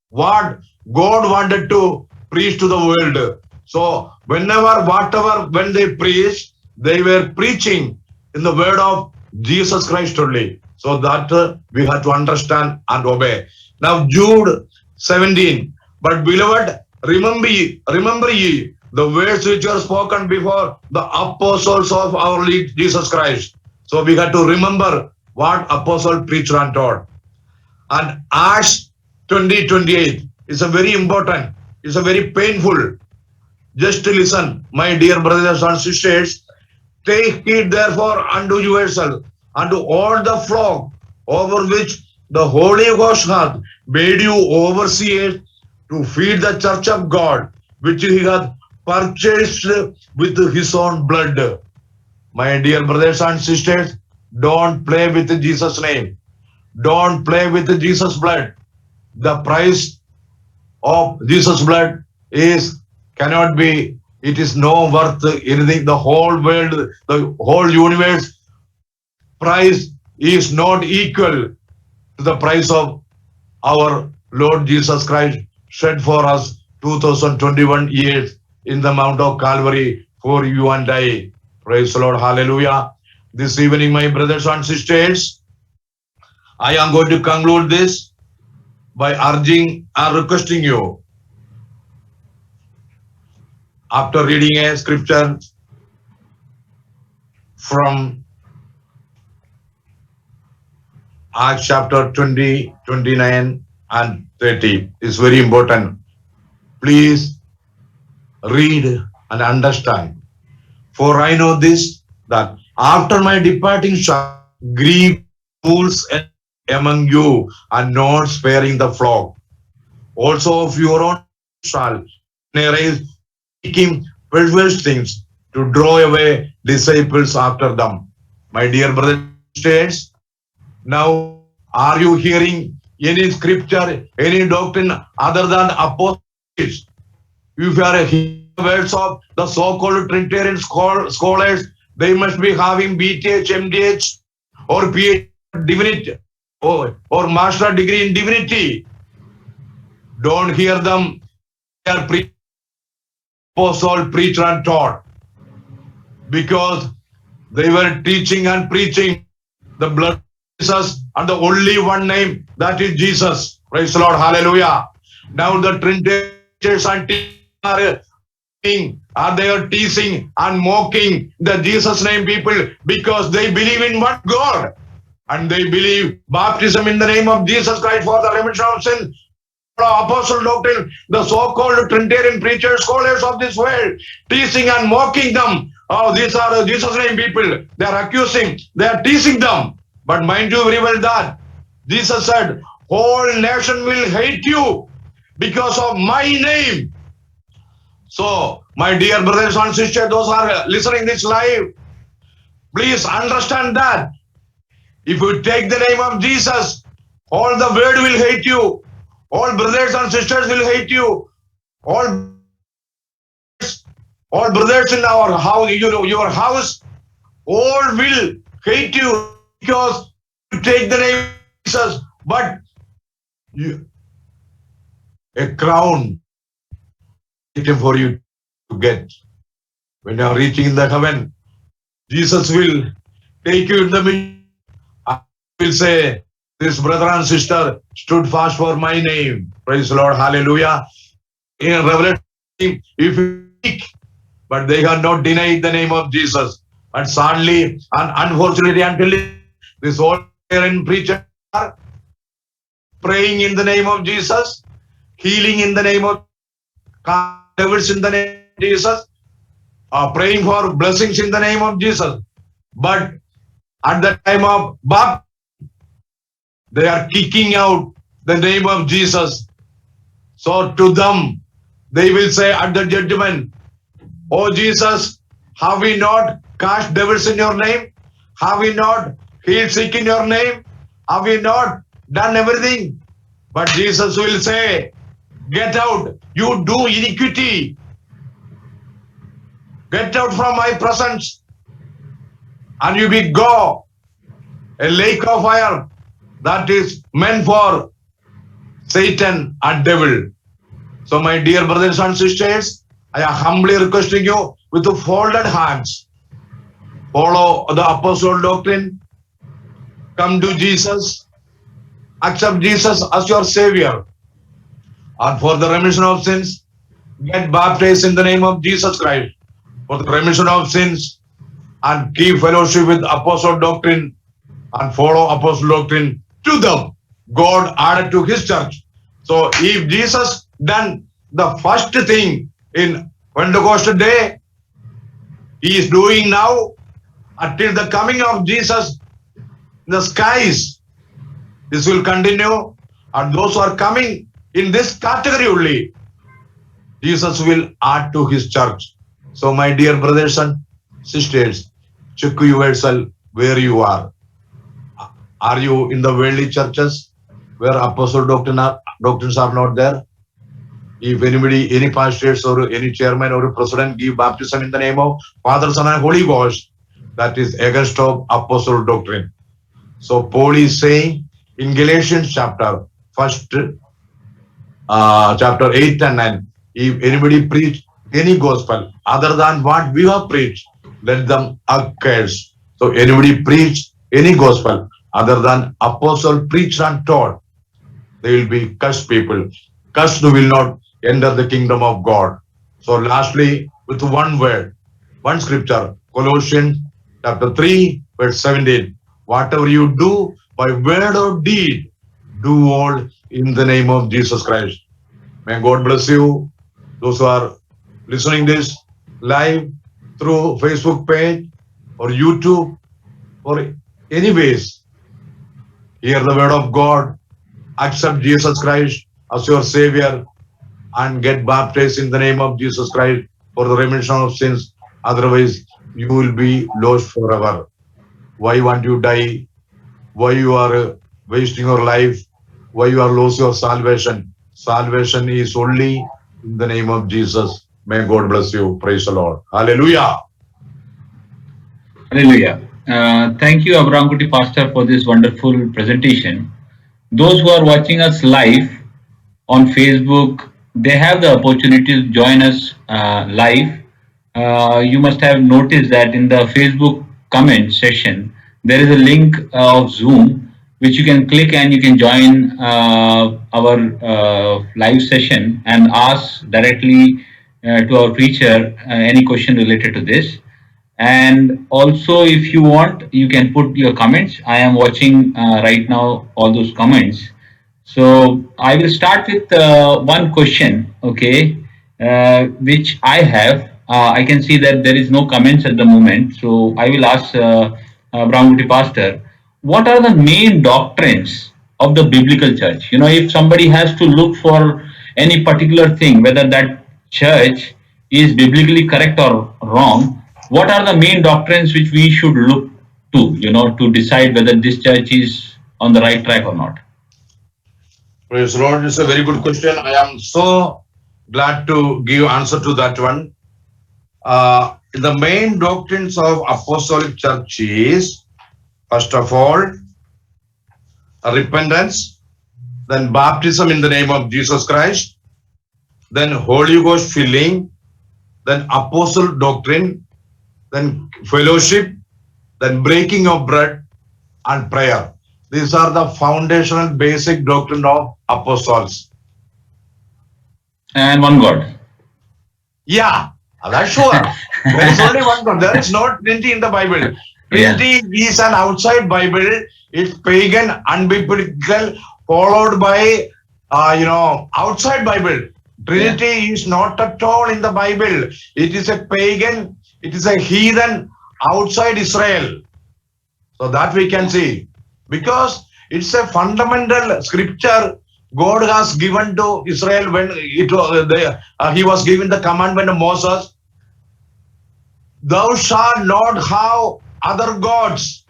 what God wanted to preach to the world. So whenever, whatever, when they preached, they were preaching in the word of Jesus Christ only. So that we have to understand and obey. Now Jude 17, but beloved, remember ye the words which were spoken before the apostles of our Lord Jesus Christ. So we have to remember what apostle preached and taught. And Acts 20:28 is a very important, it's a very painful. Just to listen, my dear brothers and sisters, take heed therefore unto yourself, unto all the flock over which the Holy Ghost hath made you overseers, to feed the church of God, which he hath purchased with his own blood. My dear brothers and sisters, don't play with Jesus' name. Don't play with Jesus' blood. The price of Jesus' blood cannot be, it is no worth anything. The whole world, the whole universe price is not equal to the price of our Lord Jesus Christ shed for us 2021 years in the Mount of Calvary for you and I. Praise the Lord. Hallelujah. This evening, my brothers and sisters, I am going to conclude this by urging and requesting you, after reading a scripture from Acts chapter 20, 29 and 30, is very important. Please read and understand. For I know this, that after my departing shall grieve fools among you, and not sparing the flock. Also of your own shall arise speaking perverse things, to draw away disciples after them. My dear brothers and sisters, now are you hearing any scripture, any doctrine other than apostles? If you are hearing words of the so-called Trinitarian scholars, they must be having BTH, MDH, or PhD divinity, or master degree in divinity. Don't hear them. They are apostle, preacher, and taught, because they were teaching and preaching the blood of Jesus and the only one name, that is Jesus. Praise the Lord. Hallelujah. Now the Trinitarians and they are teasing and mocking the Jesus name people, because they believe in one God, and they believe baptism in the name of Jesus Christ for the remission of sin. Apostle doctrine, the so-called Trinitarian preachers, scholars of this world, teasing and mocking them. Oh, these are the Jesus name people. They are accusing, they are teasing them. But mind you very well that Jesus said, whole nation will hate you. because of my name. So, my dear brothers and sisters, those who are listening this live, please understand that if you take the name of Jesus, all the world will hate you. All brothers and sisters will hate you. All brothers in our house, your house, all will hate you because you take the name of Jesus. But a crown waiting for you to get. When you are reaching in the heaven, Jesus will take you in the middle. I will say, this brother and sister stood fast for my name. Praise the Lord. Hallelujah. In Revelation, if you speak, but they have not denied the name of Jesus. But sadly and unfortunately, until this old and preacher are praying in the name of Jesus, healing in the name of devils in the name of Jesus, praying for blessings in the name of Jesus. But at the time of baptism, they are kicking out the name of Jesus. So to them, they will say at the judgment, "Oh Jesus, have we not cast devils in your name? Have we not healed sick in your name? Have we not done everything?" But Jesus will say, "Get out, you do iniquity. Get out from my presence, and you will go a lake of fire that is meant for Satan and devil." So my dear brothers and sisters, I am humbly requesting you with the folded hands, follow the apostle doctrine, come to Jesus, accept Jesus as your Savior, and for the remission of sins, get baptized in the name of Jesus Christ for the remission of sins, and keep fellowship with apostle doctrine and follow apostle doctrine. To them, God added to his church. So if Jesus done the first thing in Pentecostal day, he is doing now until the coming of Jesus in the skies. This will continue, and those who are coming in this category only, Jesus will add to his church. So my dear brothers and sisters, check yourself where you are. Are you in the worldly churches where apostle doctrines are not there? If anybody, any pastors or any chairman or president give baptism in the name of Father, Son and Holy Ghost, that is against of apostle doctrine. So Paul is saying in Galatians chapter 8 and 9, if anybody preach any gospel other than what we have preached, let them accursed. So anybody preach any gospel other than apostle preached and taught, they will be cursed people. Cursed will not enter the kingdom of God. So lastly, with one word, one scripture, Colossians chapter 3, verse 17. Whatever you do by word or deed, do all in the name of Jesus Christ. May God bless you. Those who are listening this live through Facebook page or YouTube or any ways, hear the word of God, accept Jesus Christ as your Savior, and get baptized in the name of Jesus Christ for the remission of sins. Otherwise, you will be lost forever. Why won't you die? Why you are wasting your life? Why you are lose your salvation? Salvation is only in the name of Jesus. May God bless you. Praise the Lord. Hallelujah. Hallelujah. Thank you, Abraham Kuti Pastor, for this wonderful presentation. Those who are watching us live on Facebook, they have the opportunity to join us live. You must have noticed that in the Facebook comment section, there is a link of Zoom which you can click and you can join our live session and ask directly to our preacher any question related to this. And also, if you want, you can put your comments. I am watching right now all those comments. So I will start with one question, okay, which I have. I can see that there is no comments at the moment. So I will ask Brahmaguti Pastor, what are the main doctrines of the biblical church? You know, if somebody has to look for any particular thing, whether that church is biblically correct or wrong, what are the main doctrines which we should look to, to decide whether this church is on the right track or not? Praise the Lord. It's a very good question. I am so glad to give answer to that one. The main doctrines of Apostolic Church is, first of all, repentance, then baptism in the name of Jesus Christ, then Holy Ghost filling, then apostle doctrine, then fellowship, then breaking of bread, and prayer. These are the foundational basic doctrine of apostles. And one God. Yeah, that's sure. There is only one God. There is no Trinity in the Bible. Trinity is an outside Bible. It's pagan, unbiblical, followed by outside Bible. Trinity is not at all in the Bible. It is a pagan, it is a heathen outside Israel. So that we can see. Because it's a fundamental scripture God has given to Israel when he was given the commandment of Moses. Thou shalt not have other gods.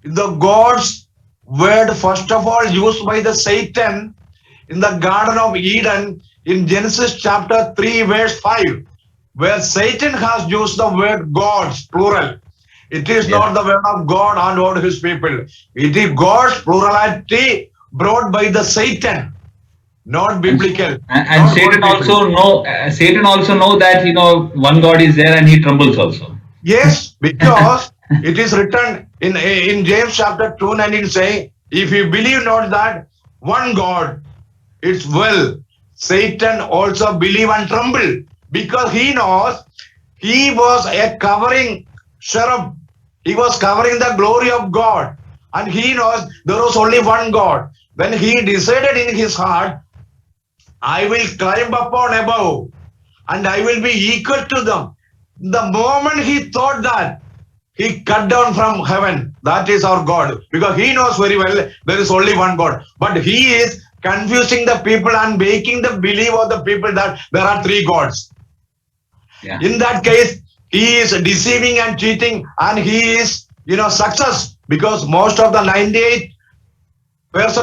The God's word, first of all, used by the Satan in the Garden of Eden in Genesis chapter 3 verse 5, where Satan has used the word gods, plural. It is not the word of God and all his people. It is God's plurality brought by the Satan, not biblical. And Satan also know that one God is there and he trembles also. Yes, because it is written in James chapter 2:19 saying, if you believe not that one God, it's well. Satan also believe and tremble because he knows he was a covering cherub. He was covering the glory of God, and he knows there was only one God. When he decided in his heart, I will climb upon above and I will be equal to them. The moment he thought that, he cut down from heaven. That is our God, because he knows very well there is only one God. But he is confusing the people and making the belief of the people that there are three gods. Yeah. In that case, he is deceiving and cheating, and he is, success, because most of the 98%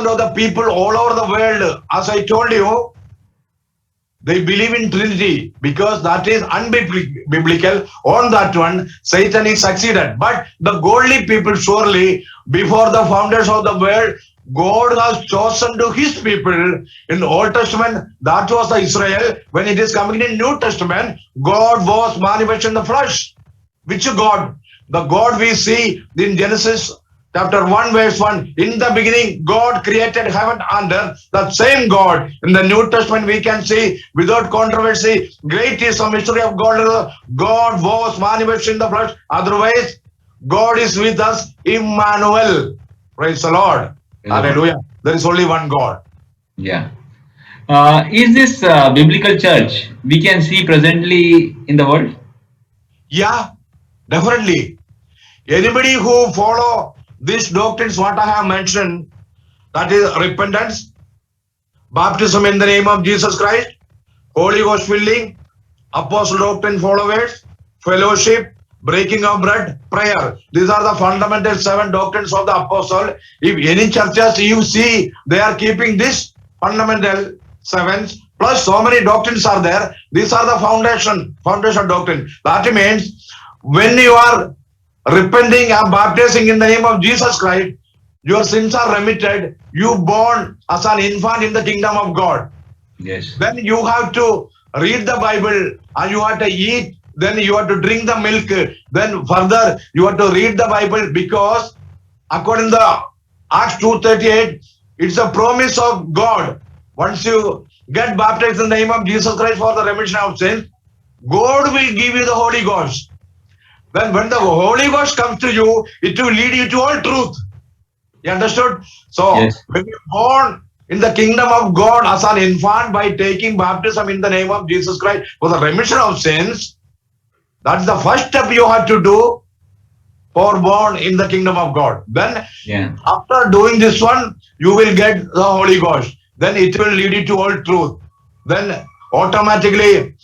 of the people all over the world, as I told you, they believe in Trinity because that is unbiblical. On that one, Satan is succeeded. But the godly people, surely, before the founders of the world, God has chosen to his people. In the Old Testament, that was the Israel. When it is coming in New Testament, God was manifested in the flesh. Which God? The God we see in Genesis chapter 1 verse 1. In the beginning, God created heaven and earth. That same God. In the New Testament, we can see without controversy, great is the mystery of God. God was manifested in the flesh. Otherwise, God is with us, Emmanuel. Praise the Lord. Hallelujah. There is only one God. Yeah. Is this biblical church we can see presently in the world? Yeah, definitely. Anybody who follow these doctrines, what I have mentioned, that is repentance, baptism in the name of Jesus Christ, Holy Ghost filling, apostle doctrine followers, fellowship, breaking of bread, prayer. These are the fundamental 7 doctrines of the apostle. If any churches you see, they are keeping this fundamental 7 plus so many doctrines are there. These are the foundation doctrine. That means when you are repenting and baptizing in the name of Jesus Christ, your sins are remitted. You born as an infant in the kingdom of God. Yes. Then you have to read the Bible and you have to eat. Then you have to drink the milk. Then further you have to read the Bible, because according to Acts 2:38, it's a promise of God. Once you get baptized in the name of Jesus Christ for the remission of sins, God will give you the Holy Ghost. Then when the Holy Ghost comes to you, it will lead you to all truth. You understood? So Yes. when you're born in the kingdom of God as an infant by taking baptism in the name of Jesus Christ for the remission of sins, that's the first step you have to do for born in the kingdom of God. Then after doing this one, you will get the Holy Ghost. then it will lead you to all truth. Then automatically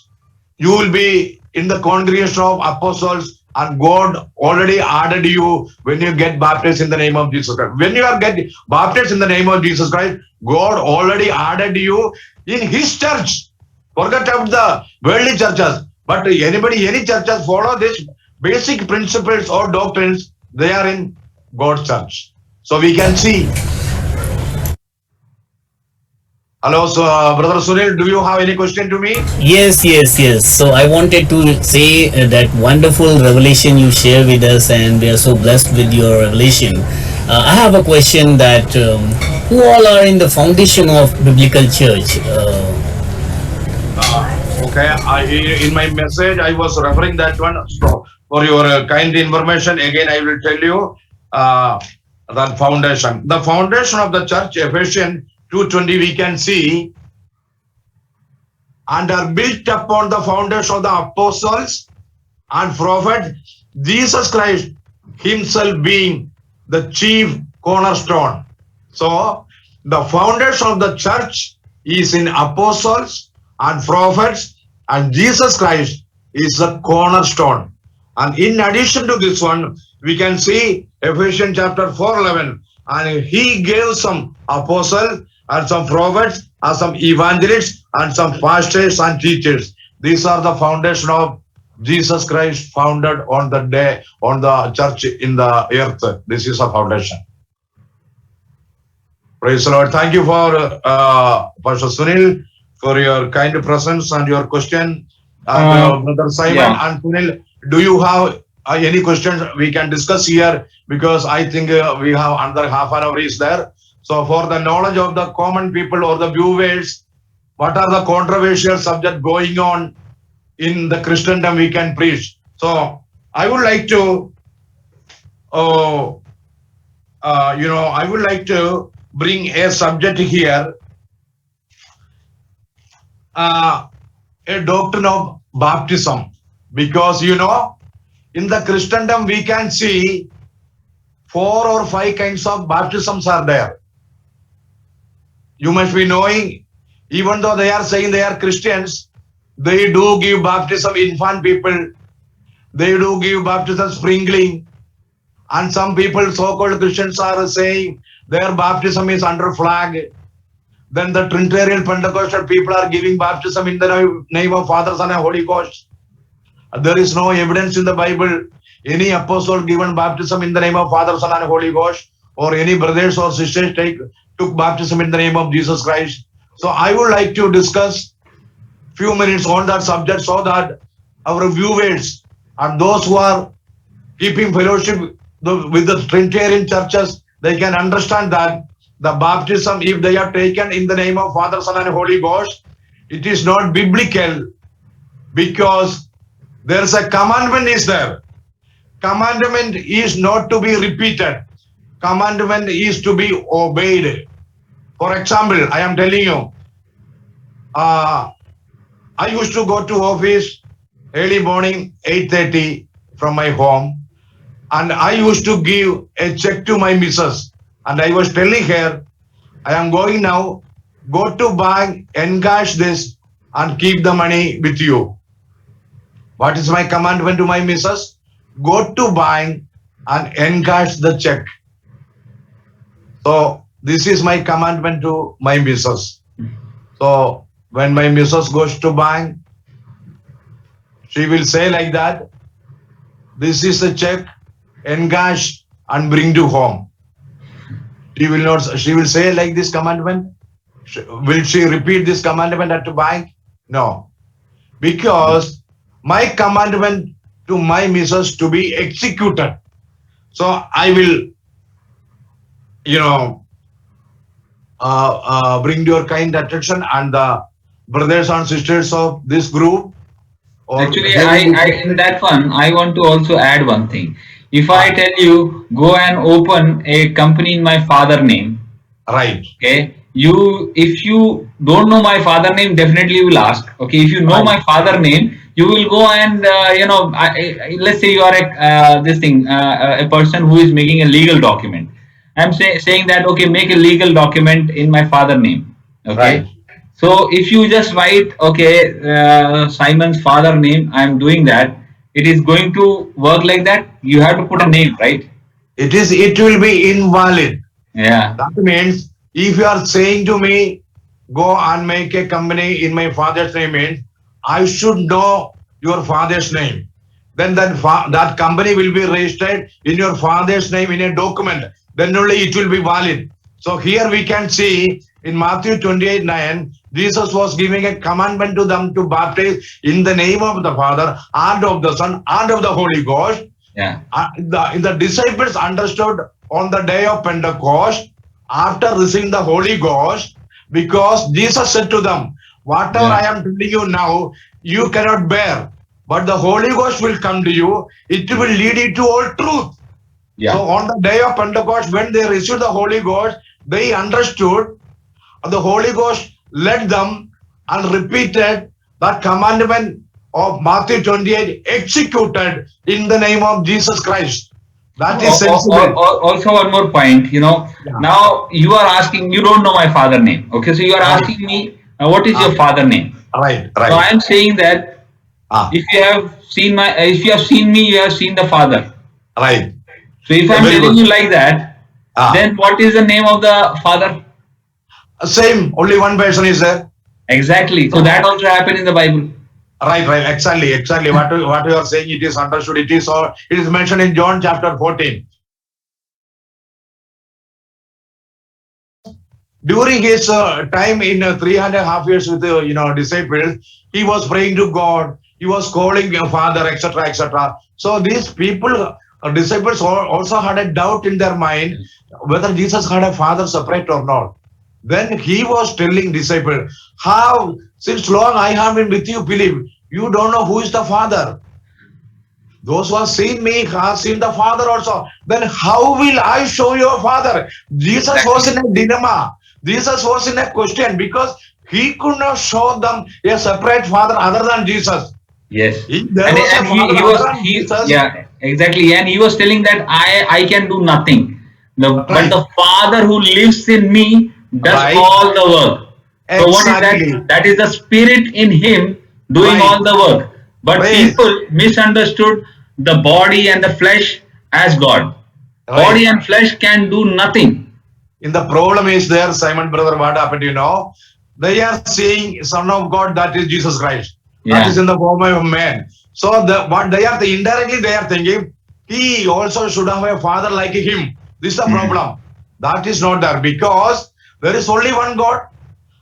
you will be in the congregation of apostles, and God already added you when you get baptized in the name of Jesus Christ. When you are getting baptized in the name of Jesus Christ, God already added you in His church. Forget about the worldly churches. But any churches follow this basic principles or doctrines, they are in God's church. So we can see. Hello, so Brother Sunil, do you have any question to me? Yes, yes, yes. So I wanted to say that wonderful revelation you share with us, and we are so blessed with your revelation. I have a question that who all are in the foundation of biblical church? Okay, in my message, I was referring that one. So for your kind information, again, I will tell you that foundation. The foundation of the church, Ephesians 2:20, we can see, and are built upon the foundation of the apostles and prophets, Jesus Christ Himself being the chief cornerstone. So the foundation of the church is in apostles and prophets, and Jesus Christ is the cornerstone. And in addition to this one, we can see Ephesians chapter 4:11, and He gave some apostles and some prophets and some evangelists and some pastors and teachers. These are the foundation of Jesus Christ founded on the day on the church in the earth. This is a foundation. Praise the Lord. Thank you for Pastor Sunil for your kind presence and your question. Brother Simon and Sunil, do you have any questions we can discuss here? Because I think we have another half an hour is there. So for the knowledge of the common people or the viewers, what are the controversial subjects going on in the Christendom we can preach? So I would like to, I would like to bring a subject here, a doctrine of baptism, because in the Christendom we can see 4 or 5 kinds of baptisms are there. You must be knowing, even though they are saying they are Christians, they do give baptism infant people, they do give baptism sprinkling, and some people, so-called Christians, are saying their baptism is under flag. Then the Trinitarian Pentecostal people are giving baptism in the name of Father, Son, and Holy Ghost. There is no evidence in the Bible any apostle given baptism in the name of Father, Son, and Holy Ghost, or any brothers or sisters took baptism in the name of Jesus Christ. So I would like to discuss few minutes on that subject so that our viewers and those who are keeping fellowship with the Trinitarian churches, they can understand that the baptism, if they are taken in the name of Father, Son, and Holy Ghost, it is not biblical, because there is a commandment is there. Commandment is not to be repeated. Commandment is to be obeyed. For example, I am telling you, I used to go to office early morning 8:30 from my home, and I used to give a check to my missus, and I was telling her, I am going now, go to bank, encash this and keep the money with you. What is my commandment to my missus? Go to bank and encash the check. So this is my commandment to my missus. So when my missus goes to bank, she will say like that, this is a check, encash and bring to home. She will say like this commandment. Will she repeat this commandment at the bank? No. Because my commandment to my missus to be executed. So I will, bring your kind attention and the brothers and sisters of this group. Actually, I in that one, I want to also add one thing. If I tell you, go and open a company in my father name, right? Okay, if you don't know my father name, definitely you will ask. Okay, if you know my father name, you will go and let's say you are a person who is making a legal document. I'm saying that, okay, make a legal document in my father name. Okay. Right. So if you just write, okay, Simon's father name, I am doing that, it is going to work like that. You have to put a name, right? It will be invalid. Yeah. That means if you are saying to me, go and make a company in my father's name, means I should know your father's name. Then that company will be registered in your father's name in a document. Then only it will be valid. So here we can see in Matthew 28:9, Jesus was giving a commandment to them to baptize in the name of the Father and of the Son and of the Holy Ghost. Yeah. The disciples understood on the day of Pentecost after receiving the Holy Ghost, because Jesus said to them, whatever I Yeah. am telling you now, you cannot bear, but the Holy Ghost will come to you. It will lead you to all truth. So Yeah. on the day of Pentecost, when they received the Holy Ghost, they understood, the Holy Ghost led them and repeated that commandment of Matthew 28 executed in the name of Jesus Christ. That is sensible. Also, one more point. Yeah. Now you are asking, you don't know my father name. Okay, so you are Right. asking me, what is Ah, your father name? right. So I Right. am saying that Ah, if you have seen me, you have seen the father. right. So if I am Very telling good. you like that, Ah, then what is the name of the father? same. Only one person is there. Exactly. So that So, also happened in the Bible. right. Right. Exactly. Exactly. What you are saying, it is understood. It is all. It is mentioned in John chapter 14. During his time in 3.5 years with the disciples, he was praying to God. He was calling Father, etc., etc. So these people, disciples, also had a doubt in their mind whether Jesus had a father separate or not. Then he was telling disciples, "How since long I have been with you, Philip, you don't know who is the Father. Those who have seen me have seen the Father also. Then how will I show your Father?" Jesus was in Exactly. a dilemma. Jesus was in a question because he could not show them a separate Father other than Jesus. Yes. If there And was a and he, Father he other was than he Jesus, yeah, exactly. And he was telling that I can do nothing. But right, the Father who lives in me does right, all the work. So what is that? exactly, That is the spirit in him doing right, all the work. But right, people misunderstood the body and the flesh as God. Body right. and flesh can do nothing. In the problem is there, Simon brother, what happened, They are seeing Son of God, that is Jesus Christ. That is Yeah. in the form of a man. So what they are indirectly they are thinking, he also should have a father like him. This is the Mm. problem. That is not there because there is only one God.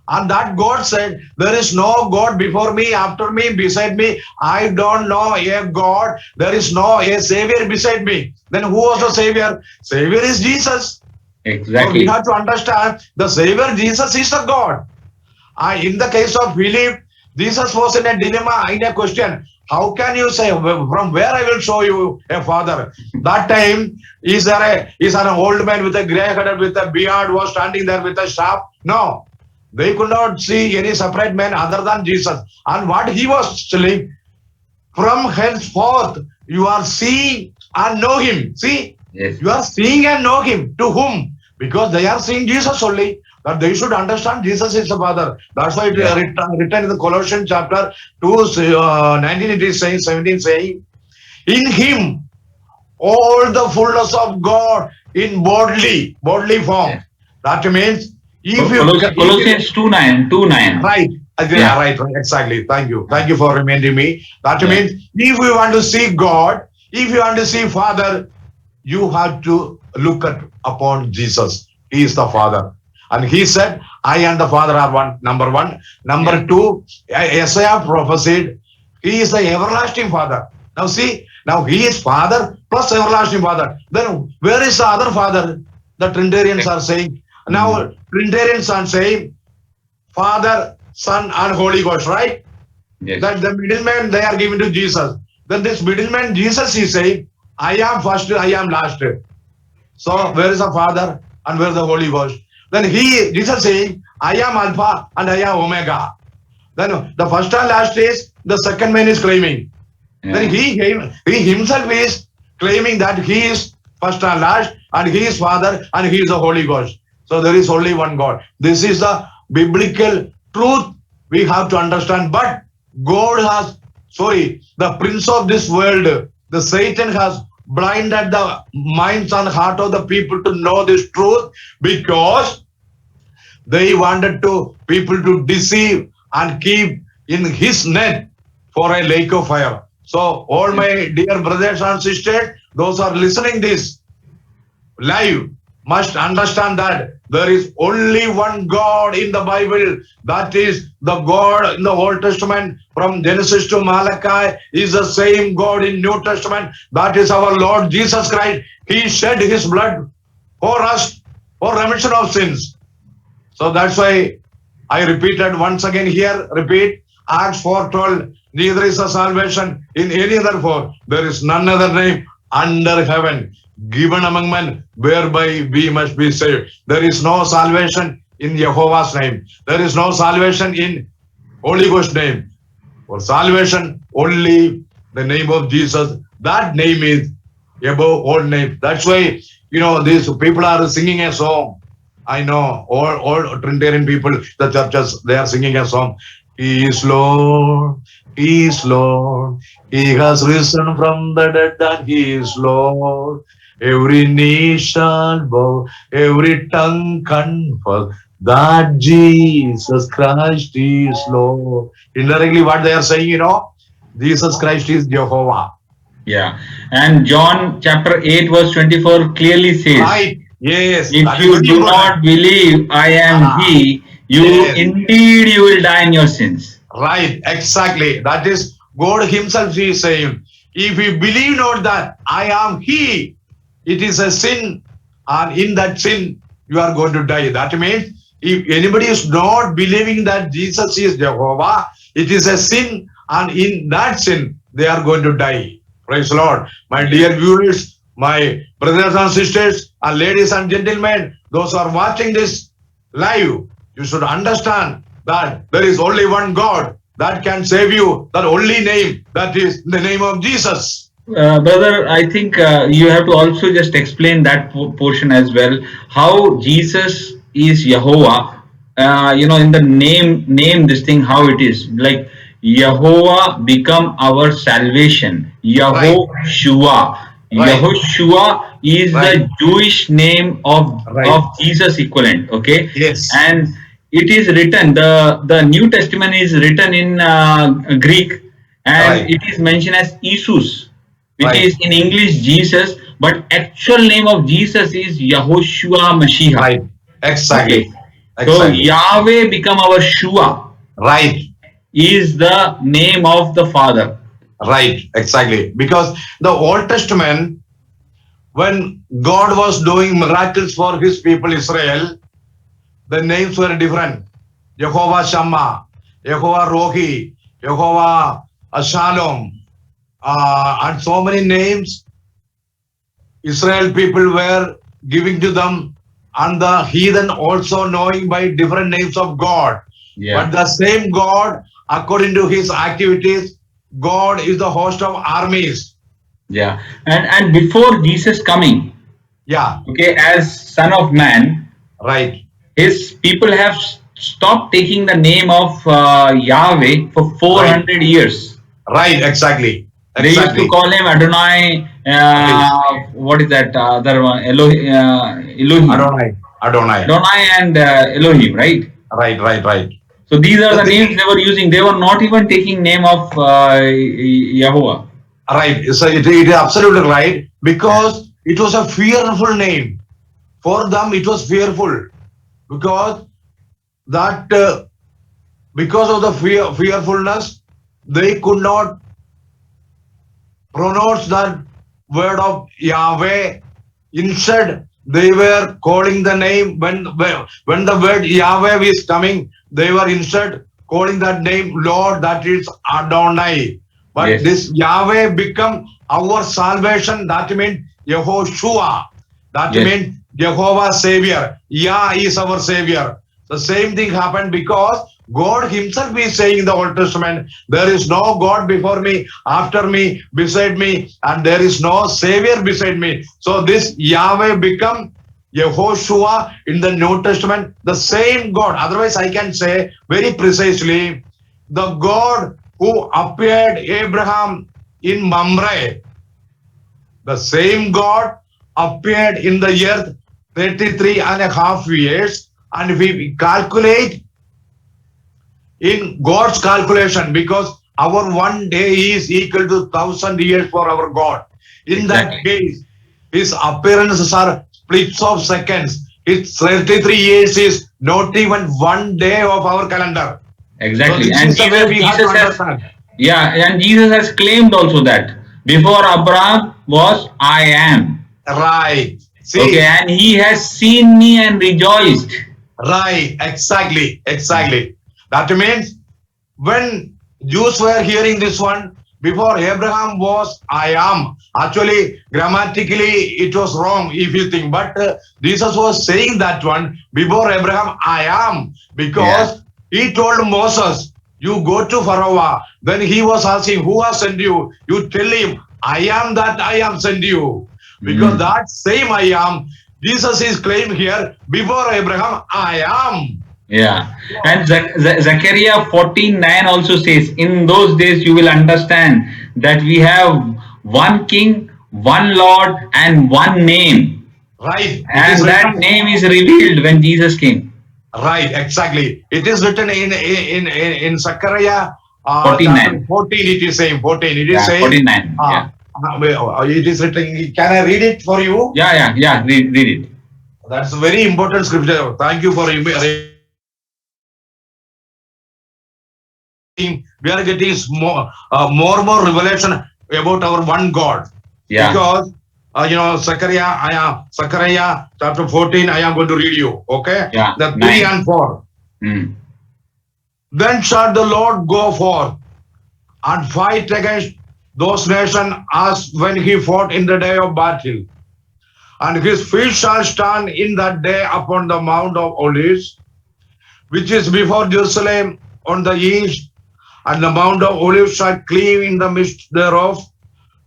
And that God said, there is no God before me, after me, beside me. I don't know a God. There is no a Savior beside me. Then who was the Savior? Savior is Jesus. So we Exactly. have to understand the Savior Jesus is a God. In the case of Philip, Jesus was in a dilemma, in a question. How can you say, from where I will show you a father? That time, is an old man with a gray head, with a beard, was standing there with a staff? No. They could not see any separate man other than Jesus. And what he was telling, from henceforth, you are seeing and know him. See, Yes. you are seeing and know him. To whom? Because they are seeing Jesus only. That they should understand Jesus is the Father. That's why it is Yeah. written in the Colossians chapter 2, 19, it is saying, 17, saying, in him all the fullness of God in bodily form. Yes. That means if you Colossians 2:9, 2:9. right. Yeah, Yeah. right, right, exactly. Thank you. Thank you for reminding me. That Yeah. means if you want to see God, if you want to see Father, you have to look upon Jesus. He is the Father. And he said, I and the Father are one, number one. Yeah. Number two, Isaiah prophesied, he is the everlasting Father. Now see, now he is Father plus everlasting Father. Then where is the other Father? The Trinitarians are saying. Mm. Now Trinitarians are saying, Father, Son, and Holy Ghost, right? Yes. That the middleman they are given to Jesus. Then this middleman, Jesus, is saying, I am first, I am last. So where is the Father and where is the Holy Ghost? Then Jesus saying, I am Alpha and I am Omega. Then the first and last is the second man is claiming. Then Yeah. he himself is claiming that he is first and last, and he is Father, and he is the Holy Ghost. So there is only one God. This is the biblical truth we have to understand. But God has, the prince of this world, the Satan has blinded the minds and heart of the people to know this truth, because they wanted to people to deceive and keep in his net for a lake of fire. So all my dear brothers and sisters, those are listening this live, must understand that there is only one God in the Bible. That is the God in the Old Testament from Genesis to Malachi is the same God in New Testament. That is our Lord Jesus Christ. He shed his blood for us for remission of sins. So that's why I repeated once again here, repeat Acts 4:12. Neither is a salvation in any other form. There is none other name under heaven given among men whereby we must be saved. There is no salvation in Jehovah's name. There is no salvation in Holy Ghost name. For salvation, only the name of Jesus. That name is above all names. That's why, these people are singing a song. I know all Trinitarian people, the churches, they are singing a song. He is Lord, He is Lord. He has risen from the dead and He is Lord. Every knee shall bow, every tongue confess that Jesus Christ is Lord. Indirectly, what they are saying, Jesus Christ is Jehovah. Yeah. And John chapter 8 verse 24 clearly says, Right. Yes. if you do not believe I am He, indeed you will die in your sins. Right. Exactly. That is God himself. He is saying, if you believe not that I am He, it is a sin, and in that sin you are going to die. That means if anybody is not believing that Jesus is Jehovah, it is a sin, and in that sin they are going to die. Praise the Lord. My dear viewers, my brothers and sisters, and ladies and gentlemen, those who are watching this live, you should understand that there is only one God that can save you. That only name, that is the name of Jesus. Brother, I think you have to also just explain that portion as well. How Jesus is Jehovah. In the name this thing, how it is. Like Jehovah become our salvation. Yehoshua. Right. Yehoshua is the Jewish name of Jesus equivalent. Okay. Yes. And it is written. The New Testament is written in Greek, and it is mentioned as Jesus, which is in English Jesus, but actual name of Jesus is Yehoshua Mashiach. Right. Exactly. Okay. So Yahweh become our Shua. Right. Is the name of the Father. Right. Exactly. Because the Old Testament, when God was doing miracles for his people Israel, the names were different. Jehovah Shammah, Jehovah Rohi, Jehovah Shalom, and so many names Israel people were giving to them, and the heathen also knowing by different names of God. Yeah. But the same God, according to his activities, God is the host of armies. Yeah. And before Jesus coming, okay, as Son of Man, right, his people have stopped taking the name of Yahweh for 400 years. Right, exactly. They used to call him Adonai. What is that other one? Elohim. Adonai and Elohim, right? Right. So these are the names they were using. They were not even taking name of Yahweh. Right. So it is absolutely right, because it was a fearful name. For them, it was fearful, because that because of the fearfulness, they could not pronounce that word of Yahweh. Instead, they were calling the name, when the word Yahweh is coming, they were instead calling that name Lord, that is Adonai. But this Yahweh become our salvation. That means Yehoshua. That means Jehovah Savior. Yah is our Savior. The same thing happened, because God himself is saying in the Old Testament, there is no God before me, after me, beside me, and there is no Savior beside me. So this Yahweh become Yehoshua in the New Testament, the same God. Otherwise, I can say very precisely, the God who appeared Abraham in Mamre, the same God appeared in the earth 33 and a half years, and if we calculate in God's calculation, because our one day is equal to 1,000 years for our God. In that Exactly. case, his appearances are splits of seconds. His 33 years is not even one day of our calendar. So Exactly. this And is the way we have to Jesus has, understand. yeah, and Jesus has claimed also that before Abraham was, I am. Right. Okay, See, and he has seen me and rejoiced. right. Exactly. That means when Jews were hearing this one, before Abraham was, I am. Actually, grammatically, it was wrong if you think. But Jesus was saying that one, before Abraham, I am. Because he told Moses, you go to Pharaoh. Then he was asking, who has sent you? You tell him, I am that I am sent you. Because Mm. that same I am, Jesus is claiming here, before Abraham, I am. Yeah. And Zechariah 14:9 also says, in those days you will understand that we have one king, one Lord, and one name. Right. It is And that written. name is revealed when Jesus came. Right, exactly. It is written in Zechariah 49. chapter 14. It is saying 14. It is Yeah, saying 49. Yeah. it is written. Can I read it for you? Yeah. Read it. That's a very important scripture. Thank you for we are getting more revelation about our one God. Yeah. Because Zechariah chapter 14. I am going to read you. Okay, Yeah, the 3 9. and 4. Mm. Then shall the Lord go forth and fight against those nations as when he fought in the day of battle. And his feet shall stand in that day upon the Mount of Olives, which is before Jerusalem on the east, and the Mount of Olives shall cleave in the midst thereof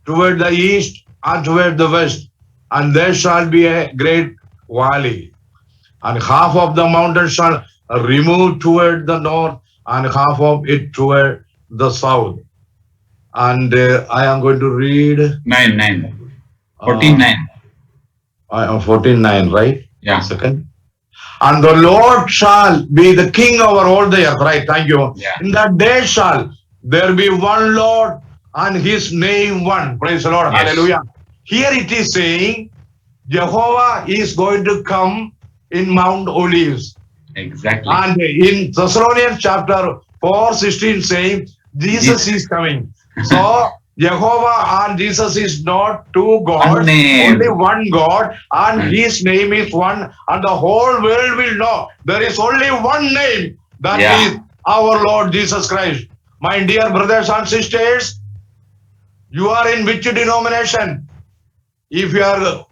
toward the east and toward the west, and there shall be a great valley. And half of the mountain shall remove toward the north, and half of it toward the south. And I am going to read 9. 14:9. 14:9, right? Yeah. 1 second. And the Lord shall be the king over all the earth, right? Thank you. Yeah. In that day shall there be one Lord and his name one. Praise the Lord. Yes. Hallelujah. Here it is saying Jehovah is going to come in Mount Olives. Exactly. And in Thessalonians chapter 4:16 saying, Jesus is coming. So Jehovah and Jesus is not two gods, One name. only one God, and his name is one, and the whole world will know there is only one name, that is our Lord Jesus Christ. My dear brothers and sisters, you are in which denomination? If you are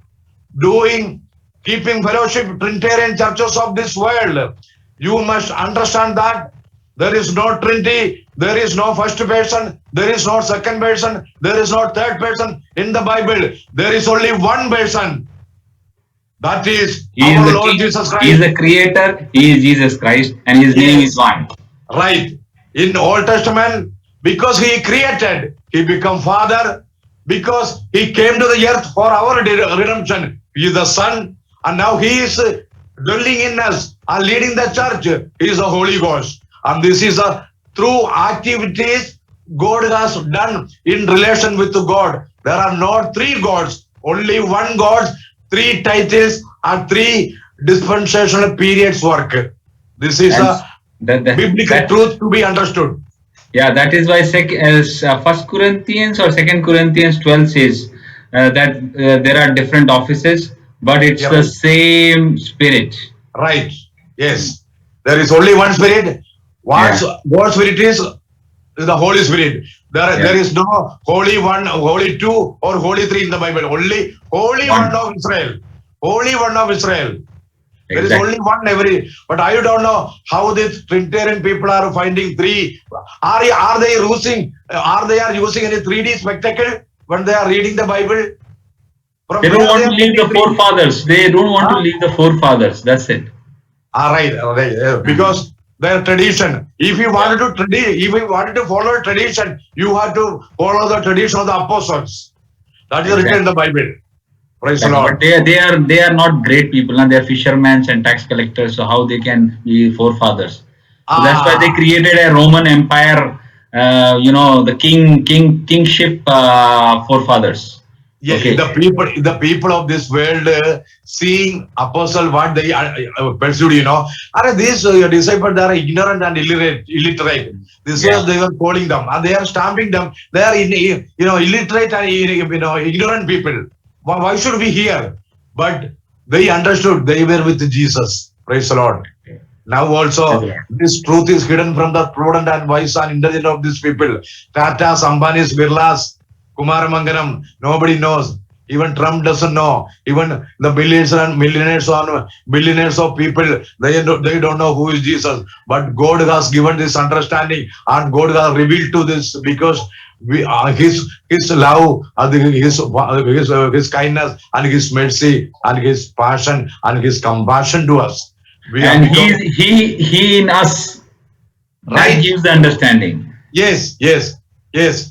keeping fellowship Trinitarian churches of this world, you must understand that there is no Trinity, there is no first person, there is no second person, there is no third person in the Bible. There is only one person. That is He is our the Lord king, Jesus Christ. he is the creator, he is Jesus Christ, and his name is one. Right. In Old Testament, because he created, he became Father. Because he came to the earth for our redemption. He is the Son, and now he is dwelling in us and leading the church. He is the Holy Ghost. And this is through activities God has done in relation with God. There are not three gods, only one God, three titles, and three dispensational periods work. This is a biblical truth to be understood. Yeah, that is why 1 Corinthians or 2 Corinthians 12 says that there are different offices, but it's the same Spirit. Right. Yes. There is only one Spirit. God's Spirit is the Holy Spirit. There is no Holy One, Holy Two, or Holy Three in the Bible. Only Holy One of Israel. Holy One of Israel. There is only one but I don't know how these Trinitarian people are finding three. Are they using any 3D spectacle when they are reading the Bible? From They don't where want they to are leave the getting the forefathers. They don't want to huh? leave the forefathers. That's it. Right. Because their tradition. If you wanted to if you wanted to follow tradition, you have to follow the tradition of the apostles. That is written in the Exactly. Bible. Praise the Exactly. But Lord. they are not great people. Now they are fishermen and tax collectors. So how they can be forefathers? So that's why they Ah, created a Roman Empire. The kingship forefathers. yeah, Okay. the people of this world seeing apostle what they pursued, these disciples, they are ignorant and illiterate. This Yeah. was they were calling them, and they are stamping them. They are illiterate and ignorant people. Why should we hear? But they understood they were with Jesus. Praise the Lord. Now That's also, right. this truth is hidden from the prudent and wise and intelligent of these people. Tata's, Ambani's, Birla's, Kumaramangalam, nobody knows. Even Trump doesn't know. Even the billions and millionaires or billionaires of people, they don't know who is Jesus. But God has given this understanding, and God has revealed to this, because his love, his kindness, and his mercy, and his passion, and his compassion to us. We have And become he in us, that right. gives the understanding. Yes.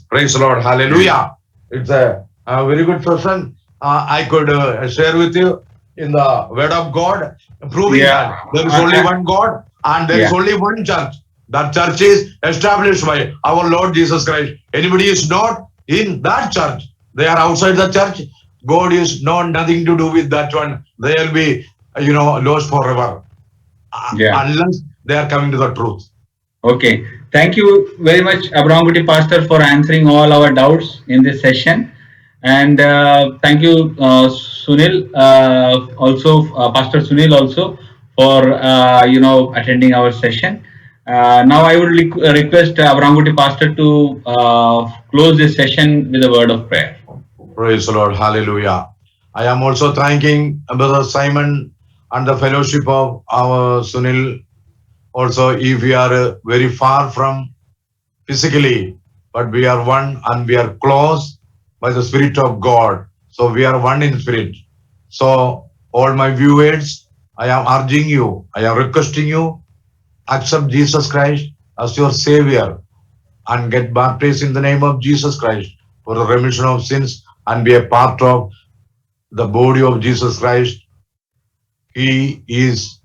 Praise the Lord. Hallelujah. It's a very good session. I could share with you in the Word of God, proving Yeah. that there is only one God and there is Yeah. only one church. That church is established by our Lord Jesus Christ. Anybody is not in that church, they are outside the church. God is nothing to do with that one. They will be, lost forever, Yeah. unless they are coming to the truth. Okay. Thank you very much, Abrahamguti Pastor, for answering all our doubts in this session. And thank you, Sunil, also Pastor Sunil, also for attending our session. Now I would request Abrahamguti Pastor to close this session with a word of prayer. Praise the Lord. Hallelujah. I am also thanking Brother Simon and the fellowship of our Sunil. Also, if we are very far from physically, but we are one and we are close by the Spirit of God. So we are one in spirit. So all my viewers, I am urging you, I am requesting you, accept Jesus Christ as your Savior and get baptized in the name of Jesus Christ for the remission of sins, and be a part of the body of Jesus Christ. He is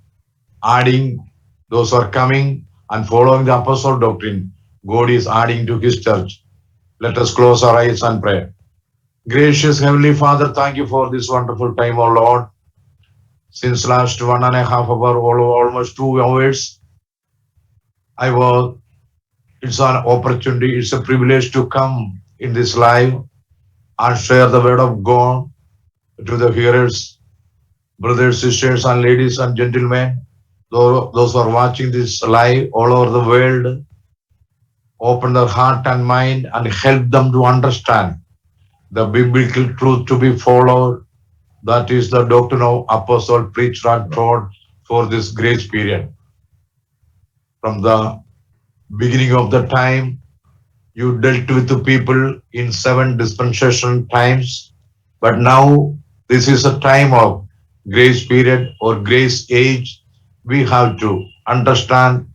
adding those who are coming and following the apostle doctrine. God is adding to his church. Let us close our eyes and pray. Gracious Heavenly Father, thank you for this wonderful time, O Lord. Since last 1.5 hour, almost 2 hours, it's an opportunity, it's a privilege to come in this live and share the word of God to the hearers, brothers, sisters, and ladies and gentlemen, those who are watching this live all over the world. Open their heart and mind and help them to understand the biblical truth to be followed. That is the doctrine of apostle preached and taught for this grace period. From the beginning of the time, you dealt with the people in 7 dispensation times, but now this is a time of grace period or grace age. We have to understand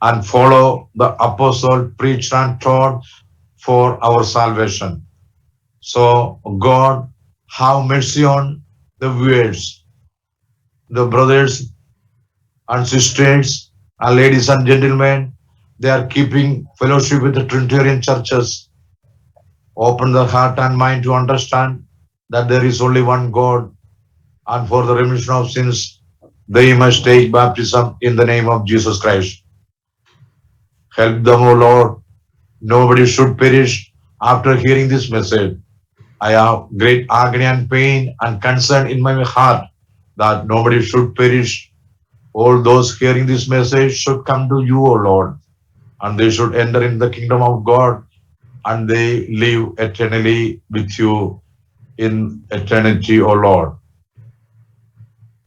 and follow the apostle preached and taught for our salvation. So God, have mercy on the viewers, the brothers and sisters and ladies and gentlemen. They are keeping fellowship with the Trinitarian churches. Open their heart and mind to understand that there is only one God, and for the remission of sins, they must take baptism in the name of Jesus Christ. Help them, O Lord. Nobody should perish after hearing this message. I have great agony and pain and concern in my heart that nobody should perish. All those hearing this message should come to you, O Lord, and they should enter in the kingdom of God, and they live eternally with you in eternity, O Lord.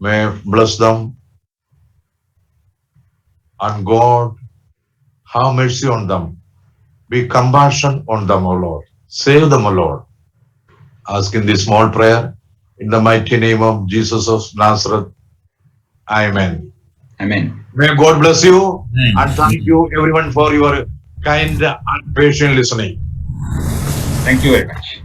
May bless them, and God, have mercy on them. Be compassion on them, O Lord. Save them, O Lord. Ask in this small prayer In the mighty name of Jesus of Nazareth. Amen. Amen. May God bless you Amen. and thank you everyone for your kind and patient listening. Thank you very much.